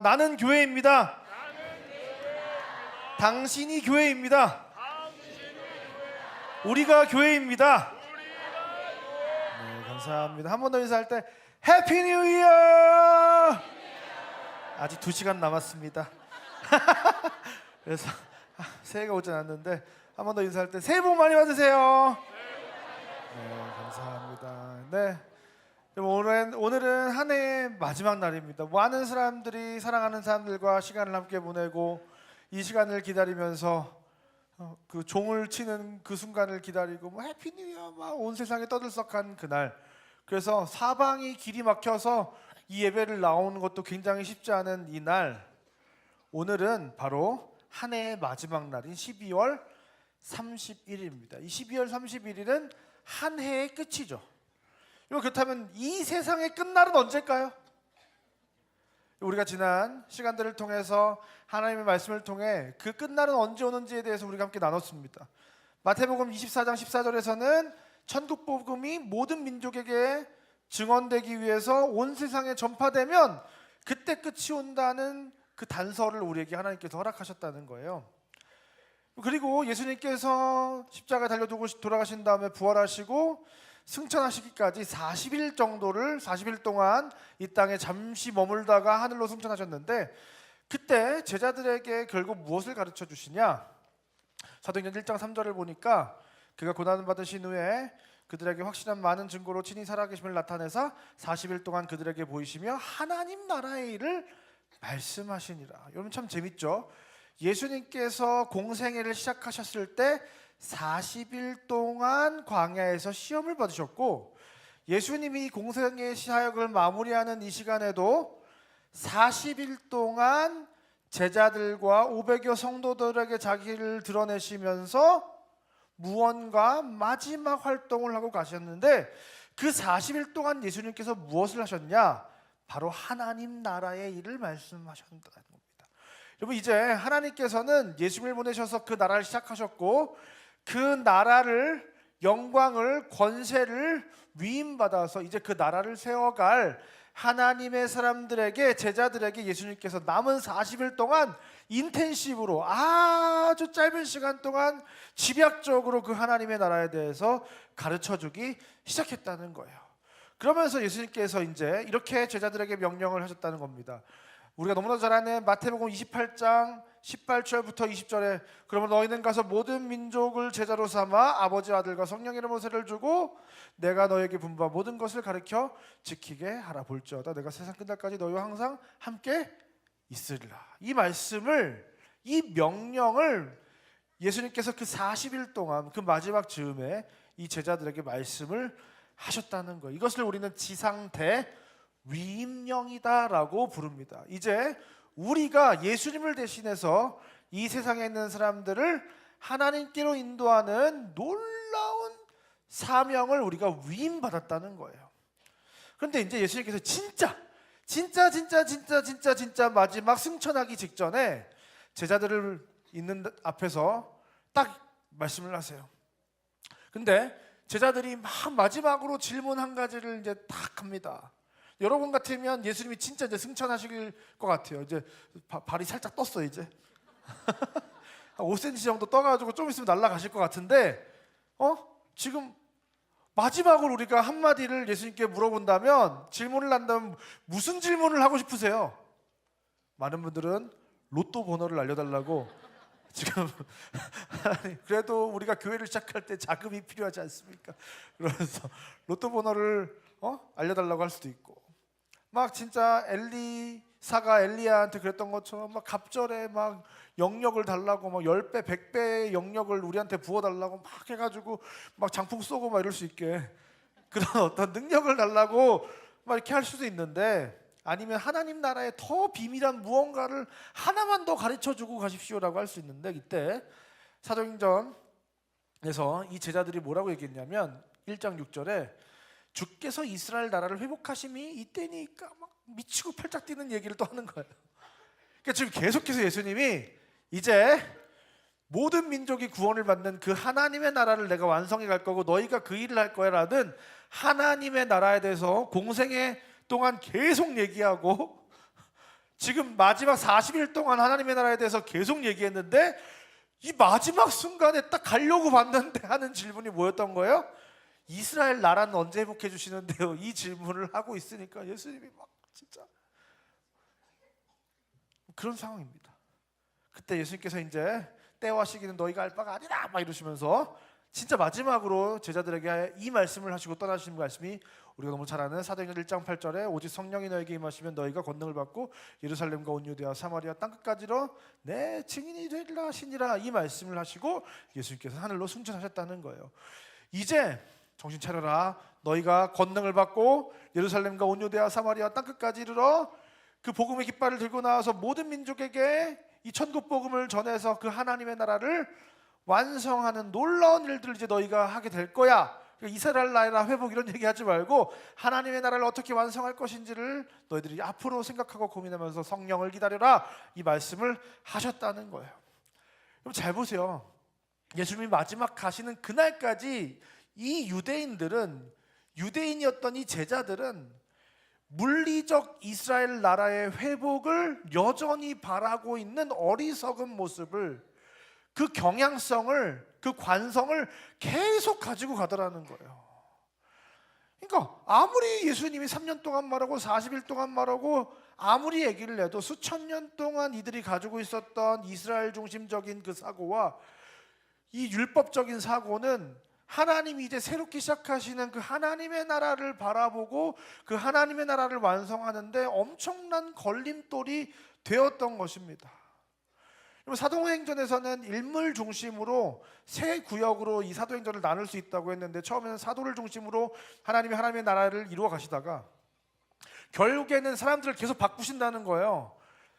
나는 교회입니다. 당신이 교회입니다. 우리가 교회입니다. 네, 감사합니다. 한 번 더 인사할 때 해피 뉴 이어! 아직 2시간 남았습니다. 그래서 새해가 오지 않았는데 한 번 더 인사할 때 새해 복 많이 받으세요. 네, 감사합니다. 네, 오늘은 한 해의 마지막 날입니다. 많은 사람들이 사랑하는 사람들과 시간을 함께 보내고 이 시간을 기다리면서 그 종을 치는 그 순간을 기다리고 뭐 해피 뉴 이어 막 온 세상에 떠들썩한 그날. 그래서 사방이 길이 막혀서 이 예배를 나오는 것도 굉장히 쉽지 않은 이 날, 오늘은 바로 한 해의 마지막 날인 12월 31일입니다. 이 12월 31일은 한 해의 끝이죠. 그렇다면 이 세상의 끝날은 언제일까요? 우리가 지난 시간들을 통해서 하나님의 말씀을 통해 그 끝날은 언제 오는지에 대해서 우리가 함께 나눴습니다. 마태복음 24장 14절에서는 천국 복음이 모든 민족에게 증언되기 위해서 온 세상에 전파되면 그때 끝이 온다는 그 단서를 우리에게 하나님께서 허락하셨다는 거예요. 그리고 예수님께서 십자가에 달려두고 돌아가신 다음에 부활하시고 승천하시기까지 40일 동안 이 땅에 잠시 머물다가 하늘로 승천하셨는데, 그때 제자들에게 결국 무엇을 가르쳐 주시냐? 사도행전 1장 3절을 보니까 그가 고난을 받으신 후에 그들에게 확실한 많은 증거로 친히 살아계심을 나타내사 40일 동안 그들에게 보이시며 하나님 나라의 일을 말씀하시니라. 여러분 참 재밌죠? 예수님께서 공생애를 시작하셨을 때 40일 동안 광야에서 시험을 받으셨고, 예수님이 공생애 사역을 마무리하는 이 시간에도 40일 동안 제자들과 500여 성도들에게 자기를 드러내시면서 무언가 마지막 활동을 하고 가셨는데, 그 40일 동안 예수님께서 무엇을 하셨냐? 바로 하나님 나라의 일을 말씀하셨다는 겁니다. 여러분, 이제 하나님께서는 예수님을 보내셔서 그 나라를 시작하셨고, 그 나라를, 영광을, 권세를 위임받아서 이제 그 나라를 세워갈 하나님의 사람들에게, 제자들에게 예수님께서 남은 40일 동안 인텐시브로 아주 짧은 시간 동안 집약적으로 그 하나님의 나라에 대해서 가르쳐주기 시작했다는 거예요. 그러면서 예수님께서 이제 이렇게 제자들에게 명령을 하셨다는 겁니다. 우리가 너무나 잘 아는 마태복음 28장 18절부터 20절에 그러면 너희는 가서 모든 민족을 제자로 삼아 아버지 아들과 성령 이름으로 세를 주고 내가 너에게 분부한 모든 것을 가르쳐 지키게 하라. 볼지어다 내가 세상 끝날까지 너희와 항상 함께 있으리라. 이 말씀을, 이 명령을 예수님께서 그 40일 동안 그 마지막 즈음에 이 제자들에게 말씀을 하셨다는 거예요. 이것을 우리는 지상대 위임령이다라고 부릅니다. 이제 우리가 예수님을 대신해서 이 세상에 있는 사람들을 하나님께로 인도하는 놀라운 사명을 우리가 위임받았다는 거예요. 그런데 이제 예수님께서 진짜 마지막 승천하기 직전에 제자들을 있는 앞에서 딱 말씀을 하세요. 근데 제자들이 막 마지막으로 질문 한 가지를 이제 딱 합니다. 여러분 같으면 예수님이 진짜 이제 승천하실 것 같아요. 이제 발이 살짝 떴어 이제. 한 5cm 정도 떠가지고 좀 있으면 날아가실 것 같은데, 지금 마지막으로 우리가 한마디를 예수님께 물어본다면, 질문을 한다면 무슨 질문을 하고 싶으세요? 많은 분들은 로또 번호를 알려달라고 지금 그래도 우리가 교회를 시작할 때 자금이 필요하지 않습니까? 그러면서 로또 번호를 알려달라고 할 수도 있고, 막 진짜 엘리사가 엘리야한테 그랬던 것처럼 막 갑절에 막 영역을 달라고 막 10배 100배의 영역을 우리한테 부어달라고 막 해가지고 막 장풍 쏘고 막 이럴 수 있게 그런 어떤 능력을 달라고 막 이렇게 할 수도 있는데, 아니면 하나님 나라의 더 비밀한 무언가를 하나만 더 가르쳐주고 가십시오라고 할 수 있는데, 이때 사도행전에서 이 제자들이 뭐라고 얘기했냐면 1장 6절에 주께서 이스라엘 나라를 회복하심이 이때니까 막 미치고 팔짝 뛰는 얘기를 또 하는 거예요. 그러니까 지금 계속해서 예수님이 이제 모든 민족이 구원을 받는 그 하나님의 나라를 내가 완성해 갈 거고 너희가 그 일을 할 거야 라는 하나님의 나라에 대해서 공생애 동안 계속 얘기하고 지금 마지막 40일 동안 하나님의 나라에 대해서 계속 얘기했는데 이 마지막 순간에 딱 가려고 봤는데 하는 질문이 뭐였던 거예요? 이스라엘 나라는 언제 회복해 주시는데요? 이 질문을 하고 있으니까 예수님이 막 진짜 그런 상황입니다. 그때 예수님께서 이제 때와 시기는 너희가 알 바가 아니라 막 이러시면서 진짜 마지막으로 제자들에게 이 말씀을 하시고 떠나시는 말씀이 우리가 너무 잘 아는 사도행전 1장 8절에 오직 성령이 너에게 임하시면 너희가 권능을 받고 예루살렘과 온 유대와 사마리아 땅끝까지로 내 증인이 되리라 하시니라, 이 말씀을 하시고 예수님께서 하늘로 승천하셨다는 거예요. 이제 정신 차려라. 너희가 권능을 받고 예루살렘과 온 유대와 사마리아 땅끝까지 이르러 그 복음의 깃발을 들고 나와서 모든 민족에게 이 천국 복음을 전해서 그 하나님의 나라를 완성하는 놀라운 일들을 이제 너희가 하게 될 거야. 이스라엘 나라 회복 이런 얘기하지 말고 하나님의 나라를 어떻게 완성할 것인지를 너희들이 앞으로 생각하고 고민하면서 성령을 기다려라, 이 말씀을 하셨다는 거예요. 여러분 잘 보세요. 예수님이 마지막 가시는 그날까지 이 유대인이었던 이 제자들은 물리적 이스라엘 나라의 회복을 여전히 바라고 있는 어리석은 모습을, 그 경향성을, 그 관성을 계속 가지고 가더라는 거예요. 그러니까 아무리 예수님이 3년 동안 말하고 40일 동안 말하고 아무리 얘기를 해도 수천 년 동안 이들이 가지고 있었던 이스라엘 중심적인 그 사고와 이 율법적인 사고는 하나님이 이제 새롭게 시작하시는 그 하나님의 나라를 바라보고 그 하나님의 나라를 완성하는데 엄청난 걸림돌이 되었던 것입니다. 사도행전에서는 인물 중심으로 세 구역으로 이 사도행전을 나눌 수 있다고 했는데, 처음에는 사도를 중심으로 하나님의 나라를 이루어 가시다가 결국에는 사람들을 계속 바꾸신다는 거예요.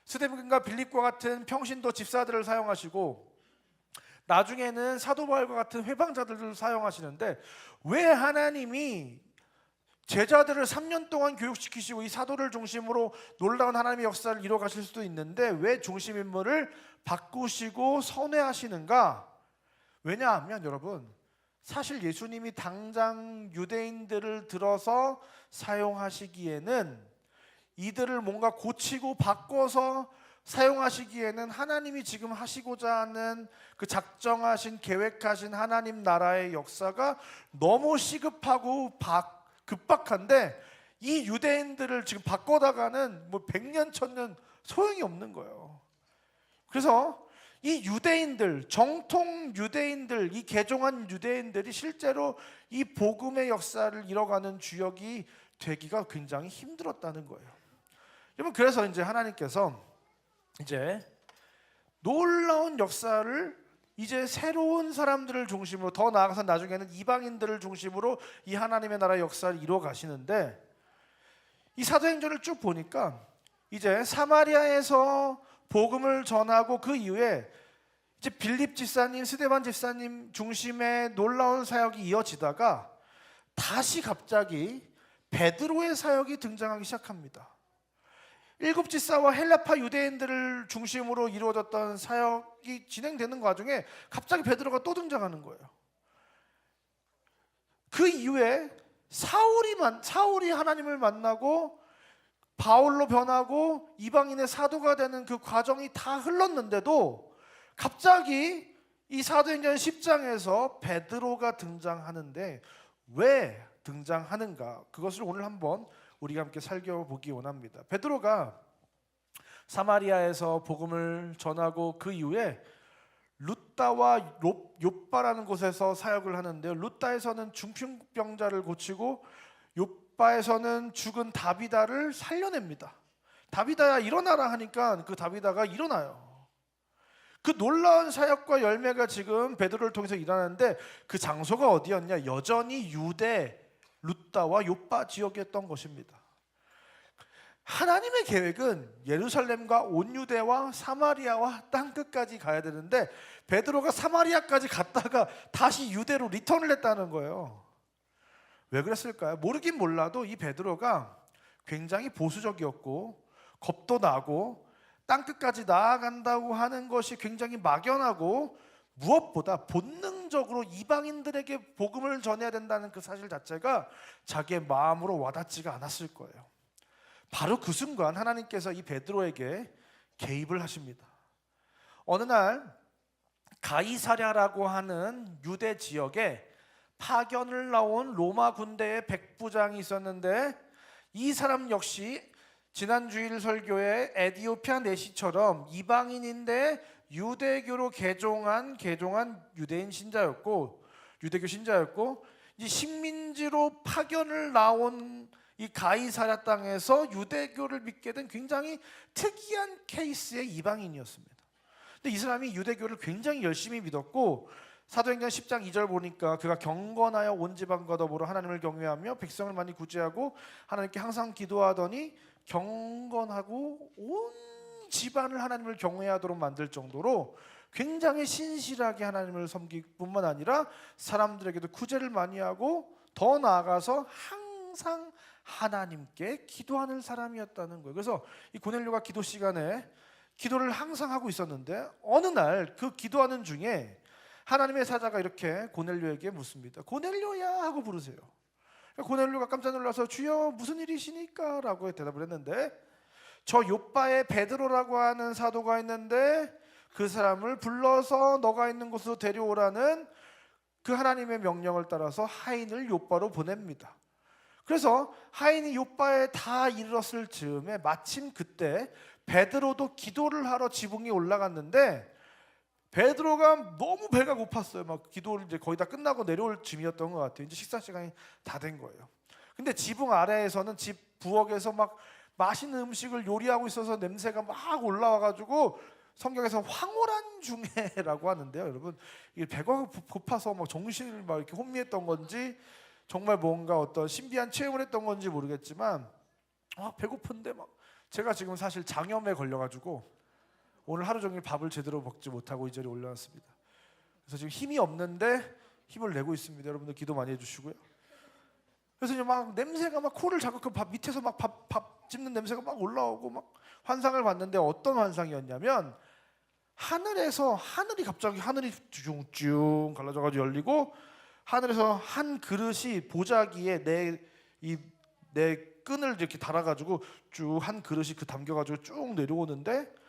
스데반과 빌립과 같은 평신도 집사들을 사용하시고 나중에는 사도 바울과 같은 회방자들을 사용하시는데, 왜 하나님이 제자들을 3년 동안 교육시키시고 이 사도를 중심으로 놀라운 하나님의 역사를 이루어 가실 수도 있는데 왜 중심 인물을 바꾸시고 선회하시는가? 왜냐하면 여러분, 사실 예수님이 당장 유대인들을 들어서 사용하시기에는, 이들을 뭔가 고치고 바꿔서 사용하시기에는 하나님이 지금 하시고자 하는 그 작정하신 계획하신 하나님 나라의 역사가 너무 시급하고 급박한데, 이 유대인들을 지금 바꿔다가는 뭐 100년 1000년 소용이 없는 거예요. 그래서 이 유대인들, 정통 유대인들, 이 개종한 유대인들이 실제로 이 복음의 역사를 이뤄가는 주역이 되기가 굉장히 힘들었다는 거예요. 여러분, 그래서 이제 하나님께서 이제 놀라운 역사를 이제 새로운 사람들을 중심으로, 더 나아가서 나중에는 이방인들을 중심으로 이 하나님의 나라의 역사를 이루어 가시는데, 이 사도행전을 쭉 보니까 이제 사마리아에서 복음을 전하고 그 이후에 이제 빌립 집사님, 스데반 집사님 중심의 놀라운 사역이 이어지다가 다시 갑자기 베드로의 사역이 등장하기 시작합니다. 일곱 집사와 헬라파 유대인들을 중심으로 이루어졌던 사역이 진행되는 과정에 갑자기 베드로가 또 등장하는 거예요. 그 이후에 사울이 하나님을 만나고 바울로 변하고 이방인의 사도가 되는 그 과정이 다 흘렀는데도 갑자기 이 사도행전 10장에서 베드로가 등장하는데 왜 등장하는가? 그것을 오늘 한번 우리가 함께 살펴보기 원합니다. 베드로가 사마리아에서 복음을 전하고 그 이후에 루따와 욥바라는 곳에서 사역을 하는데요. 루따에서는 중풍병자를 고치고 욥바에서는 죽은 다비다를 살려냅니다. 다비다야 일어나라 하니까 그 다비다가 일어나요. 그 놀라운 사역과 열매가 지금 베드로를 통해서 일어나는데, 그 장소가 어디였냐? 여전히 유대 루따와 욥바 지역이었던 것입니다. 하나님의 계획은 예루살렘과 온 유대와 사마리아와 땅끝까지 가야 되는데 베드로가 사마리아까지 갔다가 다시 유대로 리턴을 했다는 거예요. 왜 그랬을까요? 모르긴 몰라도 이 베드로가 굉장히 보수적이었고 겁도 나고 땅끝까지 나아간다고 하는 것이 굉장히 막연하고, 무엇보다 본능적으로 이방인들에게 복음을 전해야 된다는 그 사실 자체가 자기의 마음으로 와닿지가 않았을 거예요. 바로 그 순간 하나님께서 이 베드로에게 개입을 하십니다. 어느 날 가이사랴라고 하는 유대 지역에 파견을 나온 로마 군대의 백부장이 있었는데, 이 사람 역시 지난 주일 설교의 에디오피아 내시처럼 이방인인데 유대교로 개종한 유대교 신자였고, 이 식민지로 파견을 나온 이 가이사랴 땅에서 유대교를 믿게 된 굉장히 특이한 케이스의 이방인이었습니다. 근데 이 사람이 유대교를 굉장히 열심히 믿었고, 사도행전 10장 2절 보니까 그가 경건하여 온 지방과 더불어 하나님을 경외하며 백성을 많이 구제하고 하나님께 항상 기도하더니 경건하고 온 집안을 하나님을 경외하도록 만들 정도로 굉장히 신실하게 하나님을 섬길 뿐만 아니라 사람들에게도 구제를 많이 하고, 더 나아가서 항상 하나님께 기도하는 사람이었다는 거예요. 그래서 이 고넬료가 기도 시간에 기도를 항상 하고 있었는데, 어느 날 그 기도하는 중에 하나님의 사자가 이렇게 고넬료에게 묻습니다. 고넬료야 하고 부르세요. 고넬료가 깜짝 놀라서 주여 무슨 일이시니까? 라고 대답을 했는데, 저 요빠에 베드로라고 하는 사도가 있는데 그 사람을 불러서 너가 있는 곳으로 데려오라는 그 하나님의 명령을 따라서 하인을 요빠로 보냅니다. 그래서 하인이 요빠에 다 이르렀을 즈음에 마침 그때 베드로도 기도를 하러 지붕에 올라갔는데, 베드로가 너무 배가 고팠어요. 막 기도를 이제 거의 다 끝나고 내려올 즈음이었던 것 같아요. 이제 식사 시간이 다 된 거예요. 근데 지붕 아래에서는 집 부엌에서 막 맛있는 음식을 요리하고 있어서 냄새가 막 올라와가지고 성경에서 황홀한 중에라고 하는데요. 여러분, 이게 배가 고파서 막 정신을 막 이렇게 혼미했던 건지, 정말 뭔가 어떤 신비한 체험을 했던 건지 모르겠지만, 배고픈데 막 제가 지금 사실 장염에 걸려가지고 오늘 하루 종일 밥을 제대로 먹지 못하고 이 자리에 올라왔습니다. 그래서 지금 힘이 없는데 힘을 내고 있습니다. 여러분들 기도 많이 해주시고요. 그래서 이제 막 냄새가 막 코를 자극하고 밥 밑에서 막 밥 찝는 냄새가 막 올라오고 막 환상을 봤는데, 어떤 환상이었냐면 하늘이 갑자기 쭉 갈라져가지고 열리고, 하늘에서 한 그릇이 보자기에 내 끈을 이렇게 달아가지고 쭉 한 그릇이 담겨가지고 쭉 내려오는데,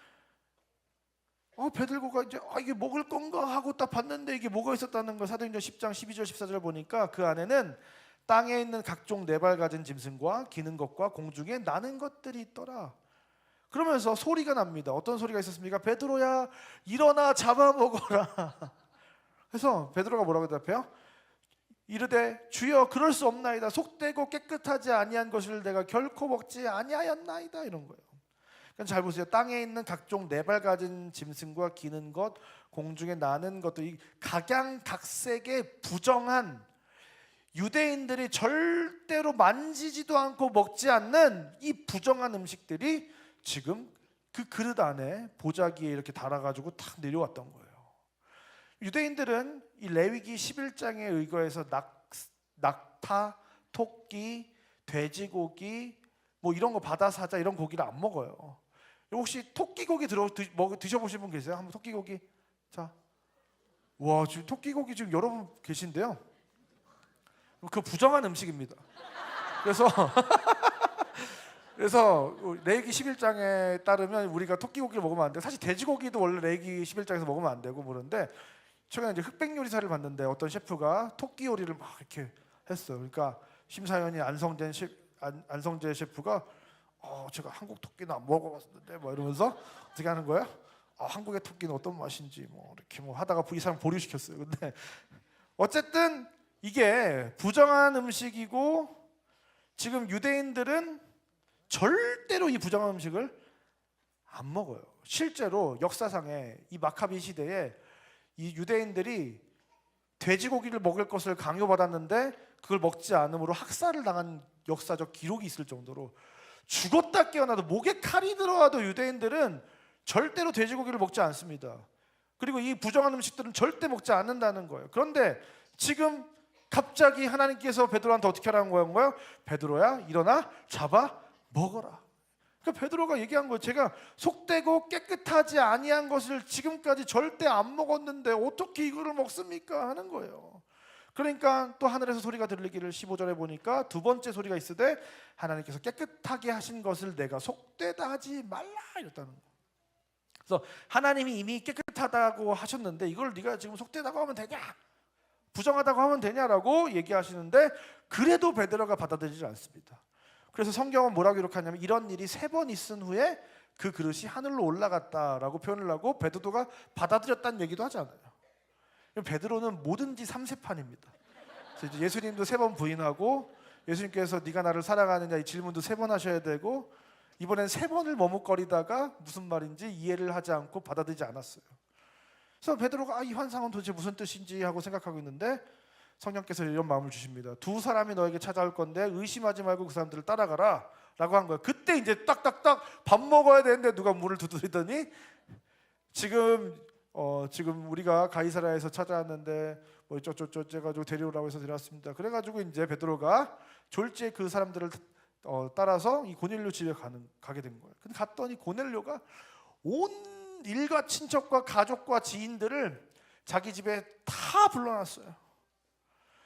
베들고가 이제 이게 먹을 건가 하고 딱 봤는데 이게 뭐가 있었다는 거. 사도행전 10장 12절 14절 보니까 그 안에는 땅에 있는 각종 네 발 가진 짐승과 기는 것과 공중에 나는 것들이 있더라. 그러면서 소리가 납니다. 어떤 소리가 있었습니까? 베드로야 일어나 잡아먹어라. 그래서 베드로가 뭐라고 대답해요? 이르되 주여 그럴 수 없나이다. 속되고 깨끗하지 아니한 것을 내가 결코 먹지 아니하였나이다. 이런 거예요. 그러니까 잘 보세요. 땅에 있는 각종 네 발 가진 짐승과 기는 것, 공중에 나는 것들이 각양각색의 부정한, 유대인들이 절대로 만지지도 않고 먹지 않는 이 부정한 음식들이 지금 그 그릇 안에 보자기에 이렇게 달아가지고 탁 내려왔던 거예요. 유대인들은 이 레위기 11장에 의거해서 낙타, 토끼, 돼지고기 뭐 이런 거, 바다사자 이런 고기를 안 먹어요. 혹시 토끼고기 드셔보신 분 계세요? 한번 토끼고기. 자, 와, 지금 토끼고기 지금 여러분 계신데요. 그 부정한 음식입니다. 그래서 레위기 11장에 따르면 우리가 토끼고기를 먹으면 안 돼요. 사실 돼지고기도 원래 레위기 11장에서 먹으면 안 되고 그러는데, 최근에 이제 흑백 요리사를 봤는데 어떤 셰프가 토끼 요리를 막 이렇게 했어요. 그러니까 심사위원이 안성재 셰프가 제가 한국 토끼는 안 먹어봤는데 뭐 이러면서 어떻게 하는 거야? 한국의 토끼는 어떤 맛인지 뭐 이렇게 뭐 하다가 이 사람 보류시켰어요. 근데 어쨌든 이게 부정한 음식이고, 지금 유대인들은 절대로 이 부정한 음식을 안 먹어요. 실제로 역사상에 이 마카비 시대에 이 유대인들이 돼지고기를 먹을 것을 강요받았는데 그걸 먹지 않음으로 학살을 당한 역사적 기록이 있을 정도로, 죽었다 깨어나도 목에 칼이 들어와도 유대인들은 절대로 돼지고기를 먹지 않습니다. 그리고 이 부정한 음식들은 절대 먹지 않는다는 거예요. 그런데 지금 갑자기 하나님께서 베드로한테 어떻게 하라는 거예요? 베드로야 일어나 잡아 먹어라. 그러니까 베드로가 얘기한 거예요. 제가 속되고 깨끗하지 아니한 것을 지금까지 절대 안 먹었는데 어떻게 이거를 먹습니까? 하는 거예요. 그러니까 또 하늘에서 소리가 들리기를 15절에 보니까 두 번째 소리가 있으되 하나님께서 깨끗하게 하신 것을 내가 속되다 하지 말라 이랬다는 거예요. 그래서 하나님이 이미 깨끗하다고 하셨는데 이걸 네가 지금 속되다고 하면 되냐, 부정하다고 하면 되냐라고 얘기하시는데 그래도 베드로가 받아들이지 않습니다. 그래서 성경은 뭐라고 기록하냐면 이런 일이 3번 있은 후에 그 그릇이 하늘로 올라갔다라고 표현을 하고 베드로가 받아들였다는 얘기도 하지 않아요. 베드로는 뭐든지 삼세판입니다. 예수님도 3번 부인하고 예수님께서 네가 나를 사랑하느냐 이 질문도 3번 하셔야 되고 이번엔 3번을 머뭇거리다가 무슨 말인지 이해를 하지 않고 받아들이지 않았어요. 그래서 베드로가 이 환상은 도대체 무슨 뜻인지 하고 생각하고 있는데 성령께서 이런 마음을 주십니다. 2 사람이 너에게 찾아올 건데 의심하지 말고 그 사람들을 따라가라 라고 한 거예요. 그때 이제 딱딱딱 밥 먹어야 되는데 누가 문을 두드리더니 지금 우리가 가이사랴에서 찾아왔는데 뭐 어쩌저쩌 해가지고 데려오라고 해서 데려왔습니다. 그래가지고 이제 베드로가 졸지에 그 사람들을 따라서 이 고넬료 집에 가게 된 거예요. 근데 갔더니 고넬료가 온 일가 친척과 가족과 지인들을 자기 집에 다 불러놨어요.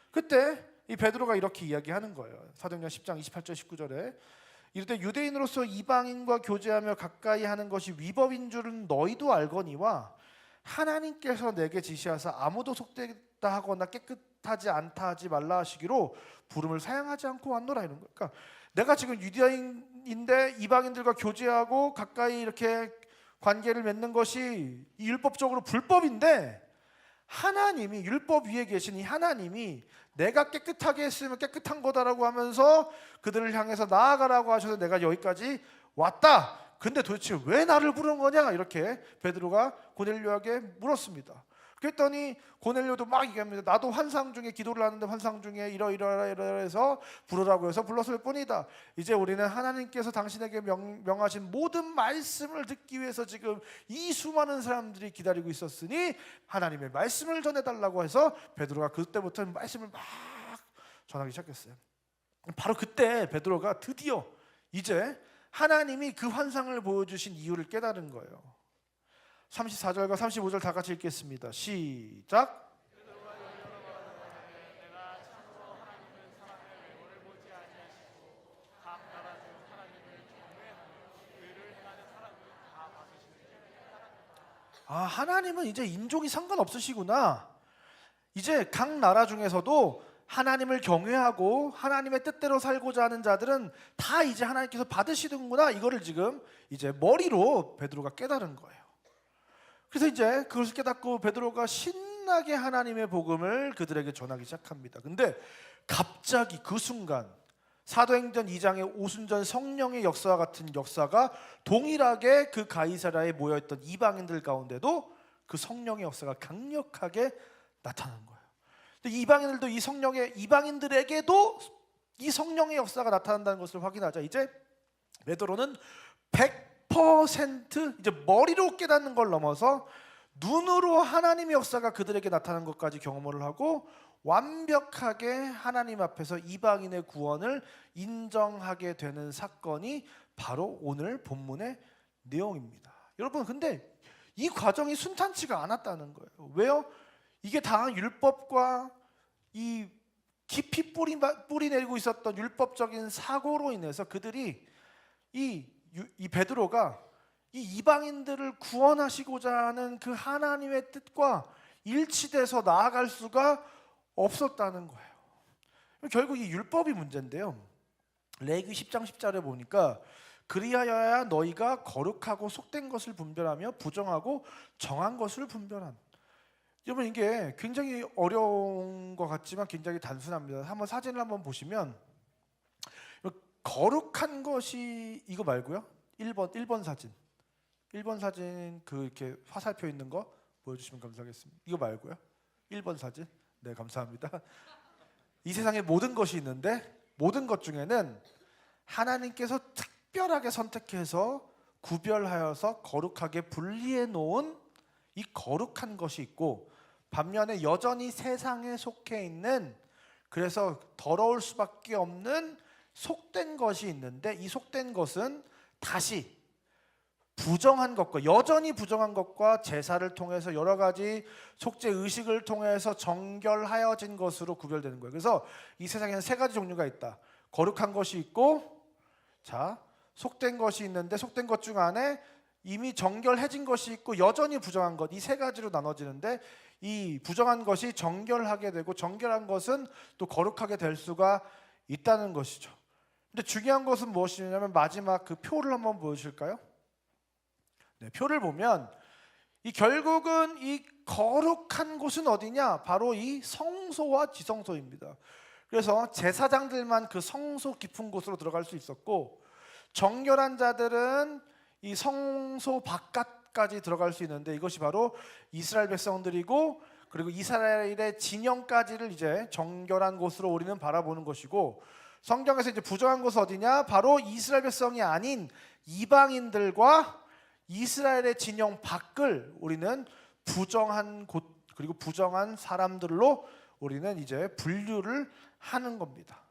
그때 이 베드로가 이렇게 이야기하는 거예요. 사도행전 10장 28절 19절에 이르되 유대인으로서 이방인과 교제하며 가까이 하는 것이 위법인 줄은 너희도 알거니와 하나님께서 내게 지시하사 아무도 속되다 하거나 깨끗하지 않다 하지 말라 하시기로 부름을 사양하지 않고 왔노라 이런 거예요. 그러니까 내가 지금 유대인인데 이방인들과 교제하고 가까이 이렇게 관계를 맺는 것이 율법적으로 불법인데 하나님이 율법 위에 계신 이 하나님이 내가 깨끗하게 했으면 깨끗한 거다라고 하면서 그들을 향해서 나아가라고 하셔서 내가 여기까지 왔다. 근데 도대체 왜 나를 부른 거냐 이렇게 베드로가 고넬료에게 물었습니다. 그랬더니 고넬료도 막 얘기합니다. 나도 환상 중에 기도를 하는데 환상 중에 이러해서 부르라고 해서 불렀을 뿐이다. 이제 우리는 하나님께서 당신에게 명하신 모든 말씀을 듣기 위해서 지금 이 수많은 사람들이 기다리고 있었으니 하나님의 말씀을 전해달라고 해서 베드로가 그때부터 말씀을 막 전하기 시작했어요. 바로 그때 베드로가 드디어 이제 하나님이 그 환상을 보여주신 이유를 깨달은 거예요. 34절과 35절 다 같이 읽겠습니다. 시작. 하나님은 이제 인종이 상관없으시구나. 이제 각 나라 중에서도 하나님을 경외하고 하나님의 뜻대로 살고자 하는 자들은 다 이제 하나님께서 받으시는구나. 이거를 지금 이제 머리로 베드로가 깨달은 거예요. 그래서 이제 그것을 깨닫고 베드로가 신나게 하나님의 복음을 그들에게 전하기 시작합니다. 근데 갑자기 그 순간 사도행전 2장의 오순절 성령의 역사와 같은 역사가 동일하게 그 가이사랴에 모여있던 이방인들 가운데도 그 성령의 역사가 강력하게 나타나는 거예요. 근데 이방인들도 이방인들에게도 이 성령의 역사가 나타난다는 것을 확인하자 이제 베드로는 100% 이제 머리로 깨닫는 걸 넘어서 눈으로 하나님의 역사가 그들에게 나타난 것까지 경험을 하고 완벽하게 하나님 앞에서 이방인의 구원을 인정하게 되는 사건이 바로 오늘 본문의 내용입니다. 여러분, 근데 이 과정이 순탄치가 않았다는 거예요. 왜요? 이게 다 율법과 이 깊이 뿌리 내리고 있었던 율법적인 사고로 인해서 그들이 이 베드로가 이 이방인들을 구원하시고자 하는 그 하나님의 뜻과 일치돼서 나아갈 수가 없었다는 거예요. 결국 이 율법이 문제인데요. 레위기 10장 10절에 보니까 그리하여야 너희가 거룩하고 속된 것을 분별하며 부정하고 정한 것을 분별한. 여러분, 이게 굉장히 어려운 것 같지만 굉장히 단순합니다. 한번 사진을 한번 보시면 거룩한 것이 이거 말고요. 1번 사진. 1번 사진 그 이렇게 화살표 있는 거 보여주시면 감사하겠습니다. 이거 말고요. 1번 사진. 네, 감사합니다. 이 세상에 모든 것이 있는데 모든 것 중에는 하나님께서 특별하게 선택해서 구별하여서 거룩하게 분리해 놓은 이 거룩한 것이 있고, 반면에 여전히 세상에 속해 있는, 그래서 더러울 수밖에 없는 속된 것이 있는데, 이 속된 것은 다시 부정한 것과 여전히 부정한 것과 제사를 통해서 여러 가지 속죄 의식을 통해서 정결하여진 것으로 구별되는 거예요. 그래서 이 세상에는 세 가지 종류가 있다. 거룩한 것이 있고, 자, 속된 것이 있는데 속된 것 중 안에 이미 정결해진 것이 있고 여전히 부정한 것, 이 세 가지로 나눠지는데, 이 부정한 것이 정결하게 되고 정결한 것은 또 거룩하게 될 수가 있다는 것이죠. 근데 중요한 것은 무엇이냐면 마지막 그 표를 한번 보여주실까요? 네, 표를 보면 이 결국은 이 거룩한 곳은 어디냐? 바로 이 성소와 지성소입니다. 그래서 제사장들만 그 성소 깊은 곳으로 들어갈 수 있었고, 정결한 자들은 이 성소 바깥까지 들어갈 수 있는데, 이것이 바로 이스라엘 백성들이고, 그리고 이스라엘의 진영까지를 이제 정결한 곳으로 우리는 바라보는 것이고, 성경에서 이제 부정한 곳은 어디냐? 바로 이스라엘 백성이 아닌 이방인들과 이스라엘의 진영 밖을 우리는 부정한 곳, 그리고 부정한 사람들로 우리는 이제 분류를 하는 겁니다.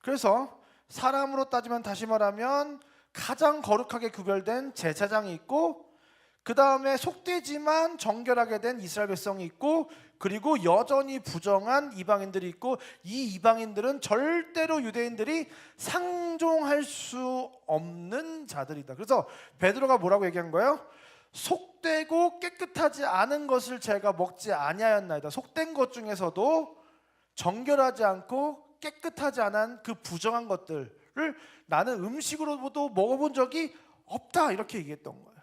그래서 사람으로 따지면, 다시 말하면 가장 거룩하게 구별된 제사장이 있고, 그 다음에 속되지만 정결하게 된 이스라엘 백성이 있고, 그리고 여전히 부정한 이방인들이 있고, 이 이방인들은 절대로 유대인들이 상종할 수 없는 자들이다. 그래서 베드로가 뭐라고 얘기한 거예요? 속되고 깨끗하지 않은 것을 제가 먹지 아니하였나이다. 속된 것 중에서도 정결하지 않고 깨끗하지 않은 그 부정한 것들을 나는 음식으로도 먹어본 적이 없다, 이렇게 얘기했던 거예요.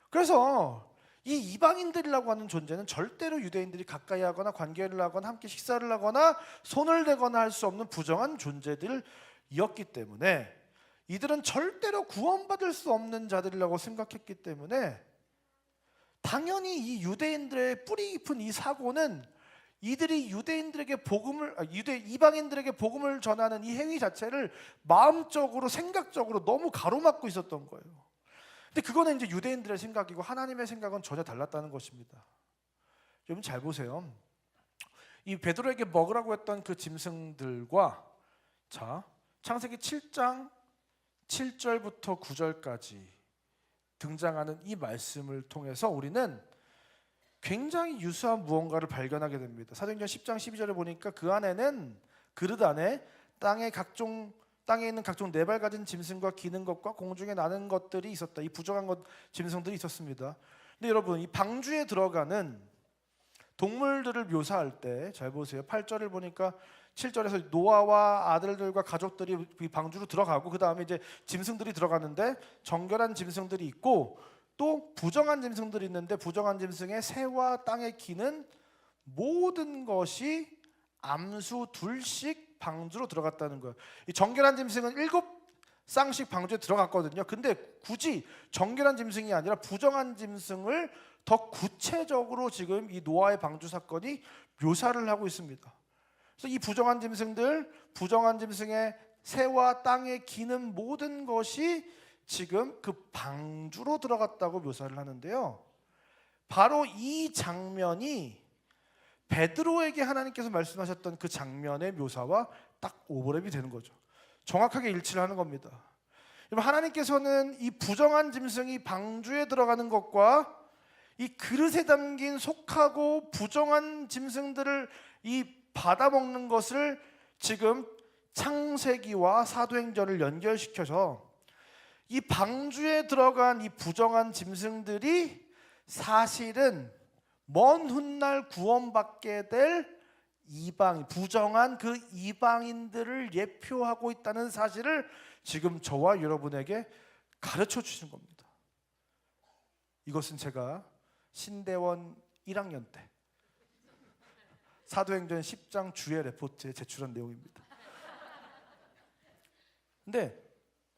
그래서 이 이방인들이라고 하는 존재는 절대로 유대인들이 가까이 하거나 관계를 하거나 함께 식사를 하거나 손을 대거나 할 수 없는 부정한 존재들이었기 때문에, 이들은 절대로 구원받을 수 없는 자들이라고 생각했기 때문에, 당연히 이 유대인들의 뿌리 깊은 이 사고는 이들이 유대인들에게 이방인들에게 복음을 전하는 이 행위 자체를 마음적으로, 생각적으로 너무 가로막고 있었던 거예요. 근데 그거는 이제 유대인들의 생각이고 하나님의 생각은 전혀 달랐다는 것입니다. 여러분 잘 보세요. 이 베드로에게 먹으라고 했던 그 짐승들과, 자, 창세기 7장 7절부터 9절까지 등장하는 이 말씀을 통해서 우리는 굉장히 유사한 무언가를 발견하게 됩니다. 사도행전 10장 12절에 보니까 그 안에는, 그릇 안에 땅에 있는 각종 네 발 가진 짐승과 기는 것과 공중에 나는 것들이 있었다. 이 부정한 것, 짐승들이 있었습니다. 근데 여러분, 이 방주에 들어가는 동물들을 묘사할 때 잘 보세요. 8절을 보니까 7절에서 노아와 아들들과 가족들이 이 방주로 들어가고, 그 다음에 이제 짐승들이 들어가는데 정결한 짐승들이 있고 또 부정한 짐승들이 있는데, 부정한 짐승의 새와 땅에 기는 모든 것이 암수 둘씩 방주로 들어갔다는 거예요. 이 정결한 짐승은 7쌍씩 방주에 들어갔거든요. 근데 굳이 정결한 짐승이 아니라 부정한 짐승을 더 구체적으로 지금 이 노아의 방주 사건이 묘사를 하고 있습니다. 그래서 이 부정한 짐승들, 부정한 짐승의 새와 땅에 기는 모든 것이 지금 그 방주로 들어갔다고 묘사를 하는데요. 바로 이 장면이 베드로에게 하나님께서 말씀하셨던 그 장면의 묘사와 딱 오버랩이 되는 거죠. 정확하게 일치를 하는 겁니다. 하나님께서는 이 부정한 짐승이 방주에 들어가는 것과 이 그릇에 담긴 속하고 부정한 짐승들을 이 받아먹는 것을 지금 창세기와 사도행전을 연결시켜서 이 방주에 들어간 이 부정한 짐승들이 사실은 먼 훗날 구원받게 될 부정한 그 이방인들을 예표하고 있다는 사실을 지금 저와 여러분에게 가르쳐 주시는 겁니다. 이것은 제가 신대원 1학년 때 사도행전 10장 주의 레포트에 제출한 내용입니다. 근데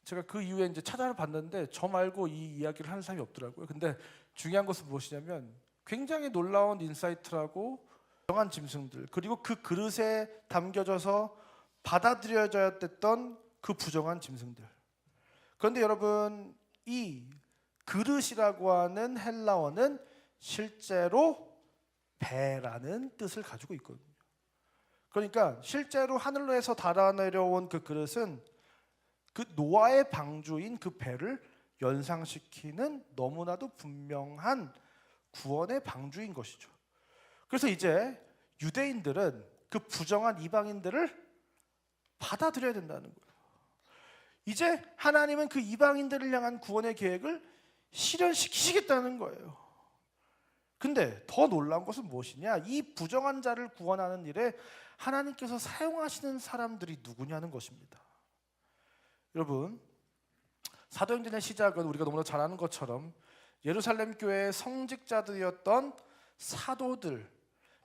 제가 그 이후에 이제 찾아봤는데 저 말고 이 이야기를 하는 사람이 없더라고요. 근데 중요한 것은 무엇이냐면, 굉장히 놀라운 인사이트라고, 부정한 짐승들, 그리고 그 그릇에 담겨져서 받아들여져야 됐던 그 부정한 짐승들. 그런데 여러분, 이 그릇이라고 하는 헬라어는 실제로 배라는 뜻을 가지고 있거든요. 그러니까 실제로 하늘에서 달아내려온 그 그릇은 그 노아의 방주인 그 배를 연상시키는 너무나도 분명한 구원의 방주인 것이죠. 그래서 이제 유대인들은 그 부정한 이방인들을 받아들여야 된다는 거예요. 이제 하나님은 그 이방인들을 향한 구원의 계획을 실현시키시겠다는 거예요. 근데 더 놀라운 것은 무엇이냐? 이 부정한 자를 구원하는 일에 하나님께서 사용하시는 사람들이 누구냐는 것입니다. 여러분, 사도행전의 시작은 우리가 너무나 잘 아는 것처럼 예루살렘 교회의 성직자들이었던 사도들,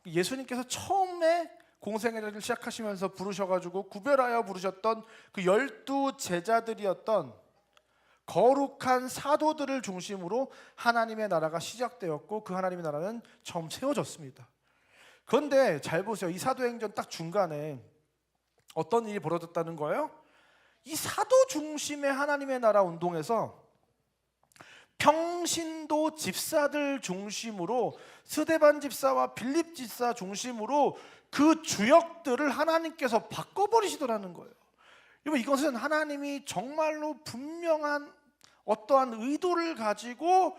예수님께서 처음에 공생애를 시작하시면서 부르셔가지고 구별하여 부르셨던 그 12 제자들이었던 거룩한 사도들을 중심으로 하나님의 나라가 시작되었고 그 하나님의 나라는 처음 세워졌습니다. 그런데 잘 보세요. 이 사도행전 딱 중간에 어떤 일이 벌어졌다는 거예요? 이 사도 중심의 하나님의 나라 운동에서 평신도 집사들 중심으로 스데반 집사와 빌립 집사 중심으로 그 주역들을 하나님께서 바꿔버리시더라는 거예요. 여러분, 이것은 하나님이 정말로 분명한 어떠한 의도를 가지고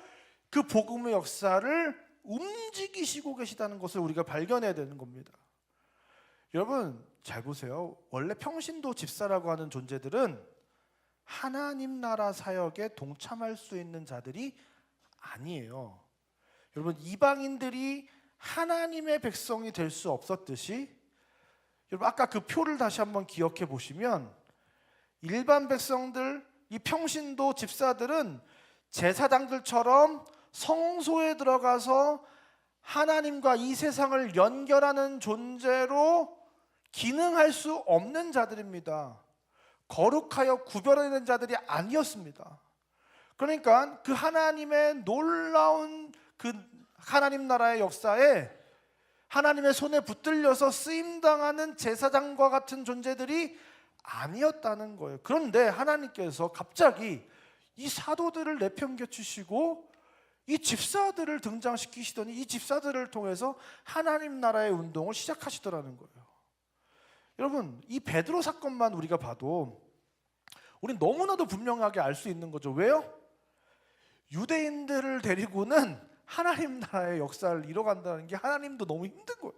그 복음의 역사를 움직이시고 계시다는 것을 우리가 발견해야 되는 겁니다. 여러분 잘 보세요. 원래 평신도 집사라고 하는 존재들은 하나님 나라 사역에 동참할 수 있는 자들이 아니에요. 여러분, 이방인들이 하나님의 백성이 될 수 없었듯이, 여러분 아까 그 표를 다시 한번 기억해 보시면 일반 백성들, 이 평신도 집사들은 제사장들처럼 성소에 들어가서 하나님과 이 세상을 연결하는 존재로 기능할 수 없는 자들입니다. 거룩하여 구별해낸 자들이 아니었습니다. 그러니까 그 하나님의 놀라운 그 하나님 나라의 역사에 하나님의 손에 붙들려서 쓰임당하는 제사장과 같은 존재들이 아니었다는 거예요. 그런데 하나님께서 갑자기 이 사도들을 내팽개치시고 이 집사들을 등장시키시더니 이 집사들을 통해서 하나님 나라의 운동을 시작하시더라는 거예요. 여러분, 이 베드로 사건만 우리가 봐도 우린 너무나도 분명하게 알 수 있는 거죠. 왜요? 유대인들을 데리고는 하나님 나라의 역사를 이뤄간다는 게 하나님도 너무 힘든 거예요.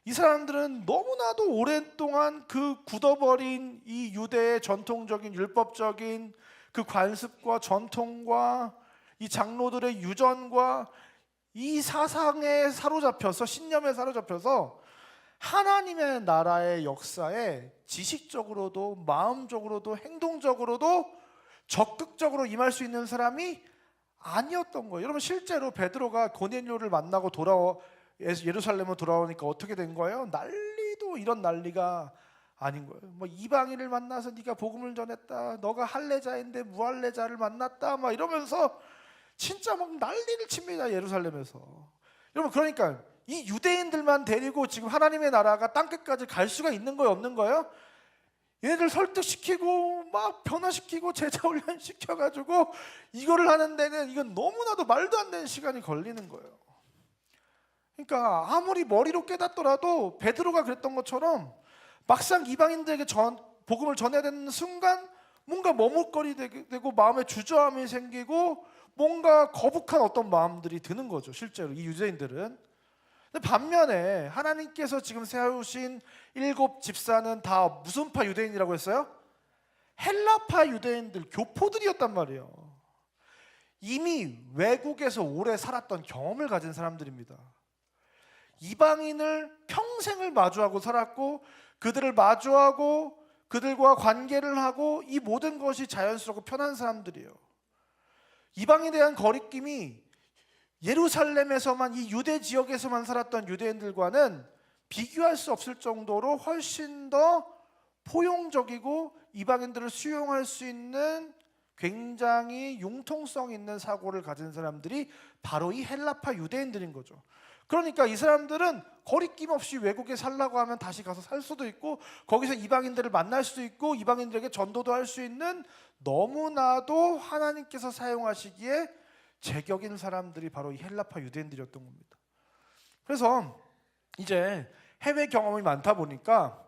이 사람들은 너무나도 오랫동안 그 굳어버린 이 유대의 전통적인 율법적인 그 관습과 전통과 이 장로들의 유전과 이 사상에 사로잡혀서, 신념에 사로잡혀서 하나님의 나라의 역사에 지식적으로도 마음적으로도 행동적으로도 적극적으로 임할 수 있는 사람이 아니었던 거예요. 여러분, 실제로 베드로가 고넬료를 만나고 예루살렘으로 돌아오니까 어떻게 된 거예요? 난리도 이런 난리가 아닌 거예요. 뭐 이방인을 만나서 네가 복음을 전했다, 너가 할례자인데 무할례자를 만났다, 막 이러면서 진짜 막 난리를 칩니다, 예루살렘에서. 여러분, 그러니까 이 유대인들만 데리고 지금 하나님의 나라가 땅끝까지 갈 수가 있는 거예요, 없는 거예요? 얘네들 설득시키고 막 변화시키고 제자 훈련 시켜가지고 이거를 하는 데는 이건 너무나도 말도 안 되는 시간이 걸리는 거예요. 그러니까 아무리 머리로 깨닫더라도 베드로가 그랬던 것처럼 막상 이방인들에게 복음을 전해야 되는 순간 뭔가 머뭇거리되고 마음에 주저함이 생기고 뭔가 거북한 어떤 마음들이 드는 거죠. 실제로 이 유대인들은. 근데 반면에 하나님께서 지금 세우신 7 집사는 다 무슨 파 유대인이라고 했어요? 헬라파 유대인들, 교포들이었단 말이에요. 이미 외국에서 오래 살았던 경험을 가진 사람들입니다. 이방인을 평생을 마주하고 살았고 그들을 마주하고 그들과 관계를 하고 이 모든 것이 자연스럽고 편한 사람들이에요. 이방인에 대한 거리낌이 예루살렘에서만, 이 유대 지역에서만 살았던 유대인들과는 비교할 수 없을 정도로 훨씬 더 포용적이고 이방인들을 수용할 수 있는 굉장히 융통성 있는 사고를 가진 사람들이 바로 이 헬라파 유대인들인 거죠. 그러니까 이 사람들은 거리낌 없이 외국에 살라고 하면 다시 가서 살 수도 있고 거기서 이방인들을 만날 수도 있고 이방인들에게 전도도 할 수 있는 너무나도 하나님께서 사용하시기에 제격인 사람들이 바로 이 헬라파 유대인들이었던 겁니다. 그래서 이제 해외 경험이 많다 보니까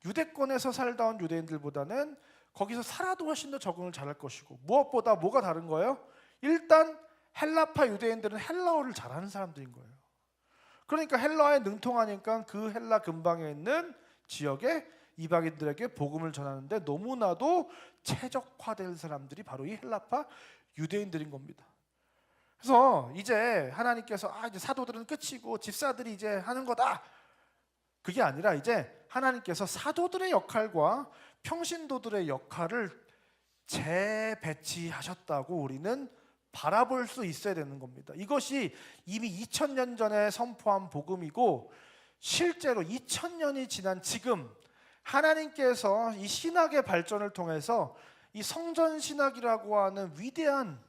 유대권에서 살다 온 유대인들보다는 거기서 살아도 훨씬 더 적응을 잘할 것이고, 무엇보다 뭐가 다른 거예요? 일단 헬라파 유대인들은 헬라어를 잘하는 사람들인 거예요. 그러니까 헬라어에 능통하니까 그 헬라 근방에 있는 지역에 이방인들에게 복음을 전하는데 너무나도 최적화된 사람들이 바로 이 헬라파 유대인들인 겁니다. 그래서 이제 하나님께서 이제 사도들은 끝이고 집사들이 이제 하는 거다, 그게 아니라 이제 하나님께서 사도들의 역할과 평신도들의 역할을 재배치하셨다고 우리는 바라볼 수 있어야 되는 겁니다. 이것이 이미 2000년 전에 선포한 복음이고, 실제로 2000년이 지난 지금 하나님께서 이 신학의 발전을 통해서 이 성전 신학이라고 하는 위대한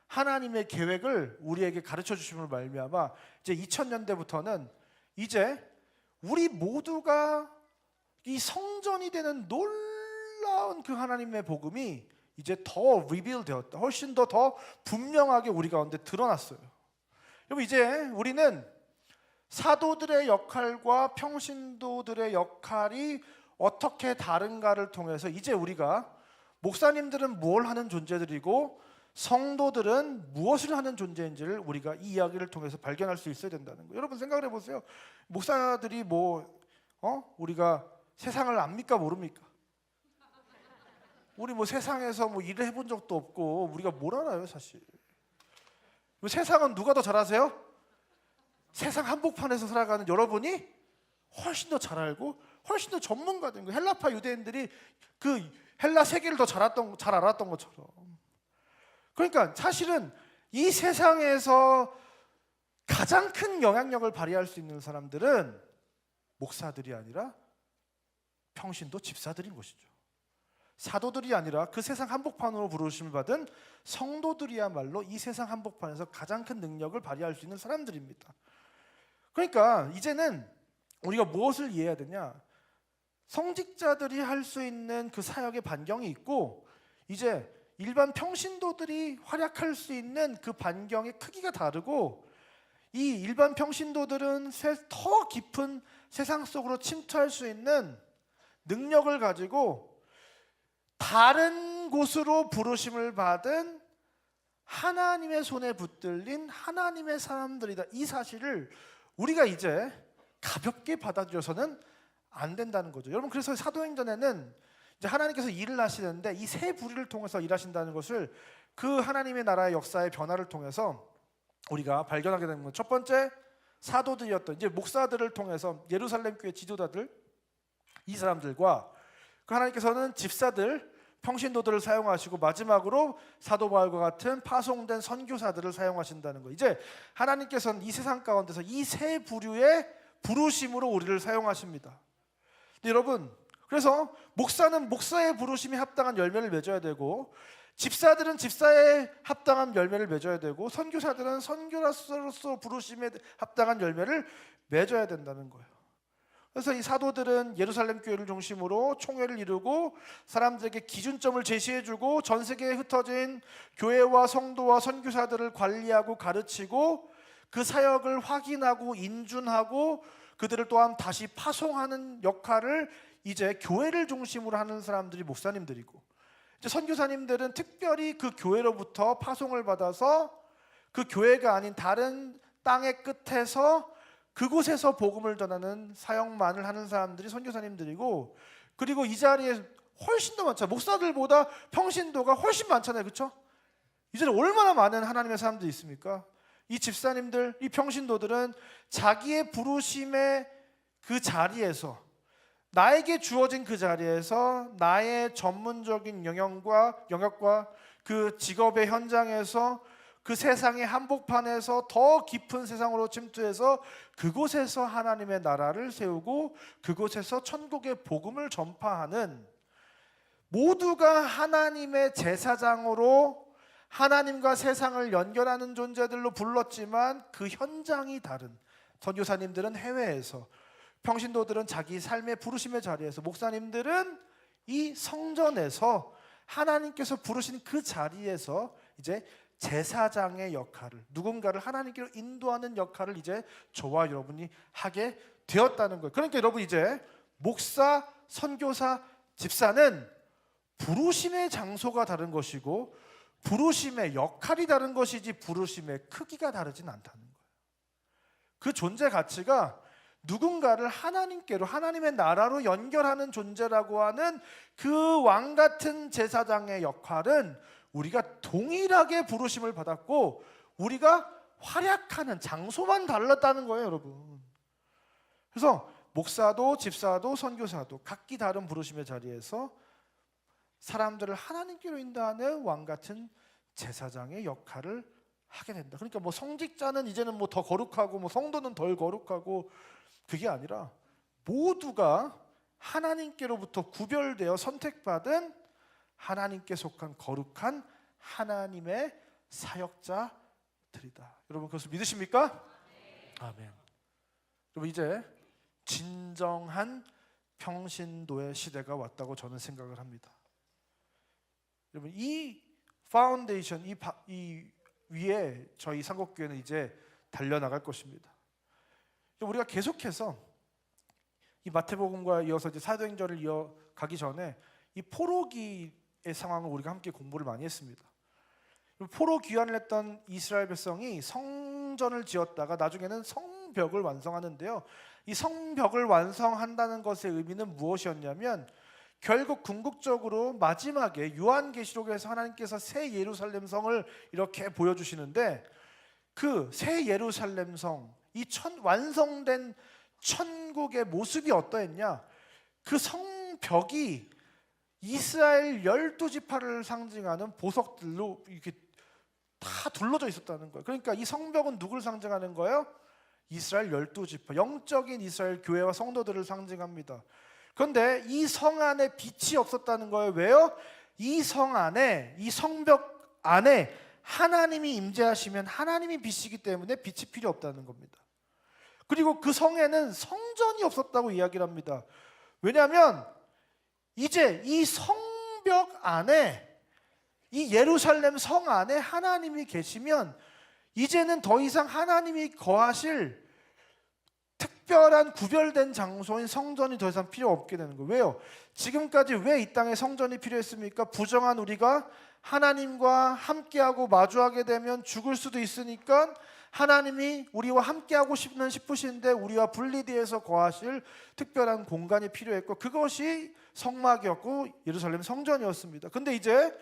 하나님의 계획을 우리에게 가르쳐 주심을 말미암아 이제 2000년대부터는 이제 우리 모두가 이 성전이 되는 놀라운 그 하나님의 복음이 이제 더 리빌 되었다. 훨씬 더 분명하게 우리 가운데 드러났어요. 여러분, 이제 우리는 사도들의 역할과 평신도들의 역할이 어떻게 다른가를 통해서 이제 우리가 목사님들은 뭘 하는 존재들이고 성도들은 무엇을 하는 존재인지를 우리가 이 이야기를 통해서 발견할 수 있어야 된다는 거예요. 여러분 생각을 해보세요. 목사들이 우리가 세상을 압니까 모릅니까? 우리 세상에서 일을 해본 적도 없고 우리가 뭘 알아요 사실. 세상은 누가 더 잘 아세요? 세상 한복판에서 살아가는 여러분이 훨씬 더 잘 알고 훨씬 더 전문가된 거예요. 헬라파 유대인들이 그 헬라 세계를 더 잘 알았던 것처럼. 그러니까 사실은 이 세상에서 가장 큰 영향력을 발휘할 수 있는 사람들은 목사들이 아니라 평신도 집사들인 것이죠. 사도들이 아니라 그 세상 한복판으로 부르심을 받은 성도들이야말로 이 세상 한복판에서 가장 큰 능력을 발휘할 수 있는 사람들입니다. 그러니까 이제는 우리가 무엇을 이해해야 되냐? 성직자들이 할 수 있는 그 사역의 반경이 있고, 이제 일반 평신도들이 활약할 수 있는 그 반경의 크기가 다르고, 이 일반 평신도들은 더 깊은 세상 속으로 침투할 수 있는 능력을 가지고 다른 곳으로 부르심을 받은 하나님의 손에 붙들린 하나님의 사람들이다. 이 사실을 우리가 이제 가볍게 받아들여서는 안 된다는 거죠. 여러분, 그래서 사도행전에는 이제 하나님께서 일을 하시는데 이 세 부류를 통해서 일하신다는 것을 그 하나님의 나라의 역사의 변화를 통해서 우리가 발견하게 되는 거죠. 첫 번째, 사도들이었던 이제 목사들을 통해서 예루살렘 교회 지도자들, 이 사람들과 그 하나님께서는 집사들, 평신도들을 사용하시고 마지막으로 사도 바울과 같은 파송된 선교사들을 사용하신다는 거예요. 이제 하나님께서는 이 세상 가운데서 이 세 부류의 부르심으로 우리를 사용하십니다. 여러분, 그래서 목사는 목사의 부르심에 합당한 열매를 맺어야 되고, 집사들은 집사에 합당한 열매를 맺어야 되고, 선교사들은 선교사로서 부르심에 합당한 열매를 맺어야 된다는 거예요. 그래서 이 사도들은 예루살렘 교회를 중심으로 총회를 이루고 사람들에게 기준점을 제시해주고 전 세계에 흩어진 교회와 성도와 선교사들을 관리하고 가르치고 그 사역을 확인하고 인준하고 그들을 또한 다시 파송하는 역할을 이제 교회를 중심으로 하는 사람들이 목사님들이고, 이제 선교사님들은 특별히 그 교회로부터 파송을 받아서 그 교회가 아닌 다른 땅의 끝에서 그곳에서 복음을 전하는 사역만을 하는 사람들이 선교사님들이고, 그리고 이 자리에 훨씬 더 많잖아요. 목사들보다 평신도가 훨씬 많잖아요. 그렇죠? 이제는 얼마나 많은 하나님의 사람들이 있습니까? 이 집사님들, 이 평신도들은 자기의 부르심의 그 자리에서, 나에게 주어진 그 자리에서 나의 전문적인 영역과 그 직업의 현장에서 그 세상의 한복판에서 더 깊은 세상으로 침투해서 그곳에서 하나님의 나라를 세우고 그곳에서 천국의 복음을 전파하는, 모두가 하나님의 제사장으로 하나님과 세상을 연결하는 존재들로 불렀지만 그 현장이 다른, 선교사님들은 해외에서, 평신도들은 자기 삶의 부르심의 자리에서, 목사님들은 이 성전에서 하나님께서 부르신 그 자리에서 이제 제사장의 역할을, 누군가를 하나님께로 인도하는 역할을 이제 저와 여러분이 하게 되었다는 거예요. 그러니까 여러분, 이제 목사, 선교사, 집사는 부르심의 장소가 다른 것이고 부르심의 역할이 다른 것이지 부르심의 크기가 다르진 않다는 거예요. 그 존재 가치가 누군가를 하나님께로, 하나님의 나라로 연결하는 존재라고 하는 그 왕 같은 제사장의 역할은 우리가 동일하게 부르심을 받았고 우리가 활약하는 장소만 달랐다는 거예요, 여러분. 그래서 목사도 집사도 선교사도 각기 다른 부르심의 자리에서 사람들을 하나님께로 인도하는 왕 같은 제사장의 역할을 하게 된다. 그러니까 뭐 성직자는 이제는 뭐 더 거룩하고 뭐 성도는 덜 거룩하고 그게 아니라 모두가 하나님께로부터 구별되어 선택받은 하나님께 속한 거룩한 하나님의 사역자들이다. 여러분 그것을 믿으십니까? 아멘. 여러분 이제 진정한 평신도의 시대가 왔다고 저는 생각을 합니다. 여러분 이 파운데이션, 이 위에 저희 상곡교회는 이제 달려나갈 것입니다. 우리가 계속해서 이 마태복음과 이어서 이제 사도행전을 이어가기 전에 이 포로기의 상황을 우리가 함께 공부를 많이 했습니다. 포로 귀환을 했던 이스라엘 백성이 성전을 지었다가 나중에는 성벽을 완성하는데요. 이 성벽을 완성한다는 것의 의미는 무엇이었냐면 결국 궁극적으로 마지막에 요한계시록에서 하나님께서 새 예루살렘 성을 이렇게 보여주시는데 그 새 예루살렘 성, 이 완성된 천국의 모습이 어떠했냐? 그 성벽이 이스라엘 12지파를 상징하는 보석들로 이렇게 다 둘러져 있었다는 거예요. 그러니까 이 성벽은 누구를 상징하는 거예요? 이스라엘 12지파, 영적인 이스라엘 교회와 성도들을 상징합니다. 그런데 이 성 안에 빛이 없었다는 거예요. 왜요? 이 성 안에, 이 성벽 안에 하나님이 임재하시면 하나님이 빛이기 때문에 빛이 필요 없다는 겁니다. 그리고 그 성에는 성전이 없었다고 이야기를 합니다. 왜냐하면 이제 이 성벽 안에, 이 예루살렘 성 안에 하나님이 계시면 이제는 더 이상 하나님이 거하실 특별한 구별된 장소인 성전이 더 이상 필요 없게 되는 거예요. 왜요? 지금까지 왜 이 땅에 성전이 필요했습니까? 부정한 우리가 하나님과 함께하고 마주하게 되면 죽을 수도 있으니까 하나님이 우리와 함께하고 싶으신데 우리와 분리되어서 거하실 특별한 공간이 필요했고 그것이 성막이었고 예루살렘 성전이었습니다. 근데 이제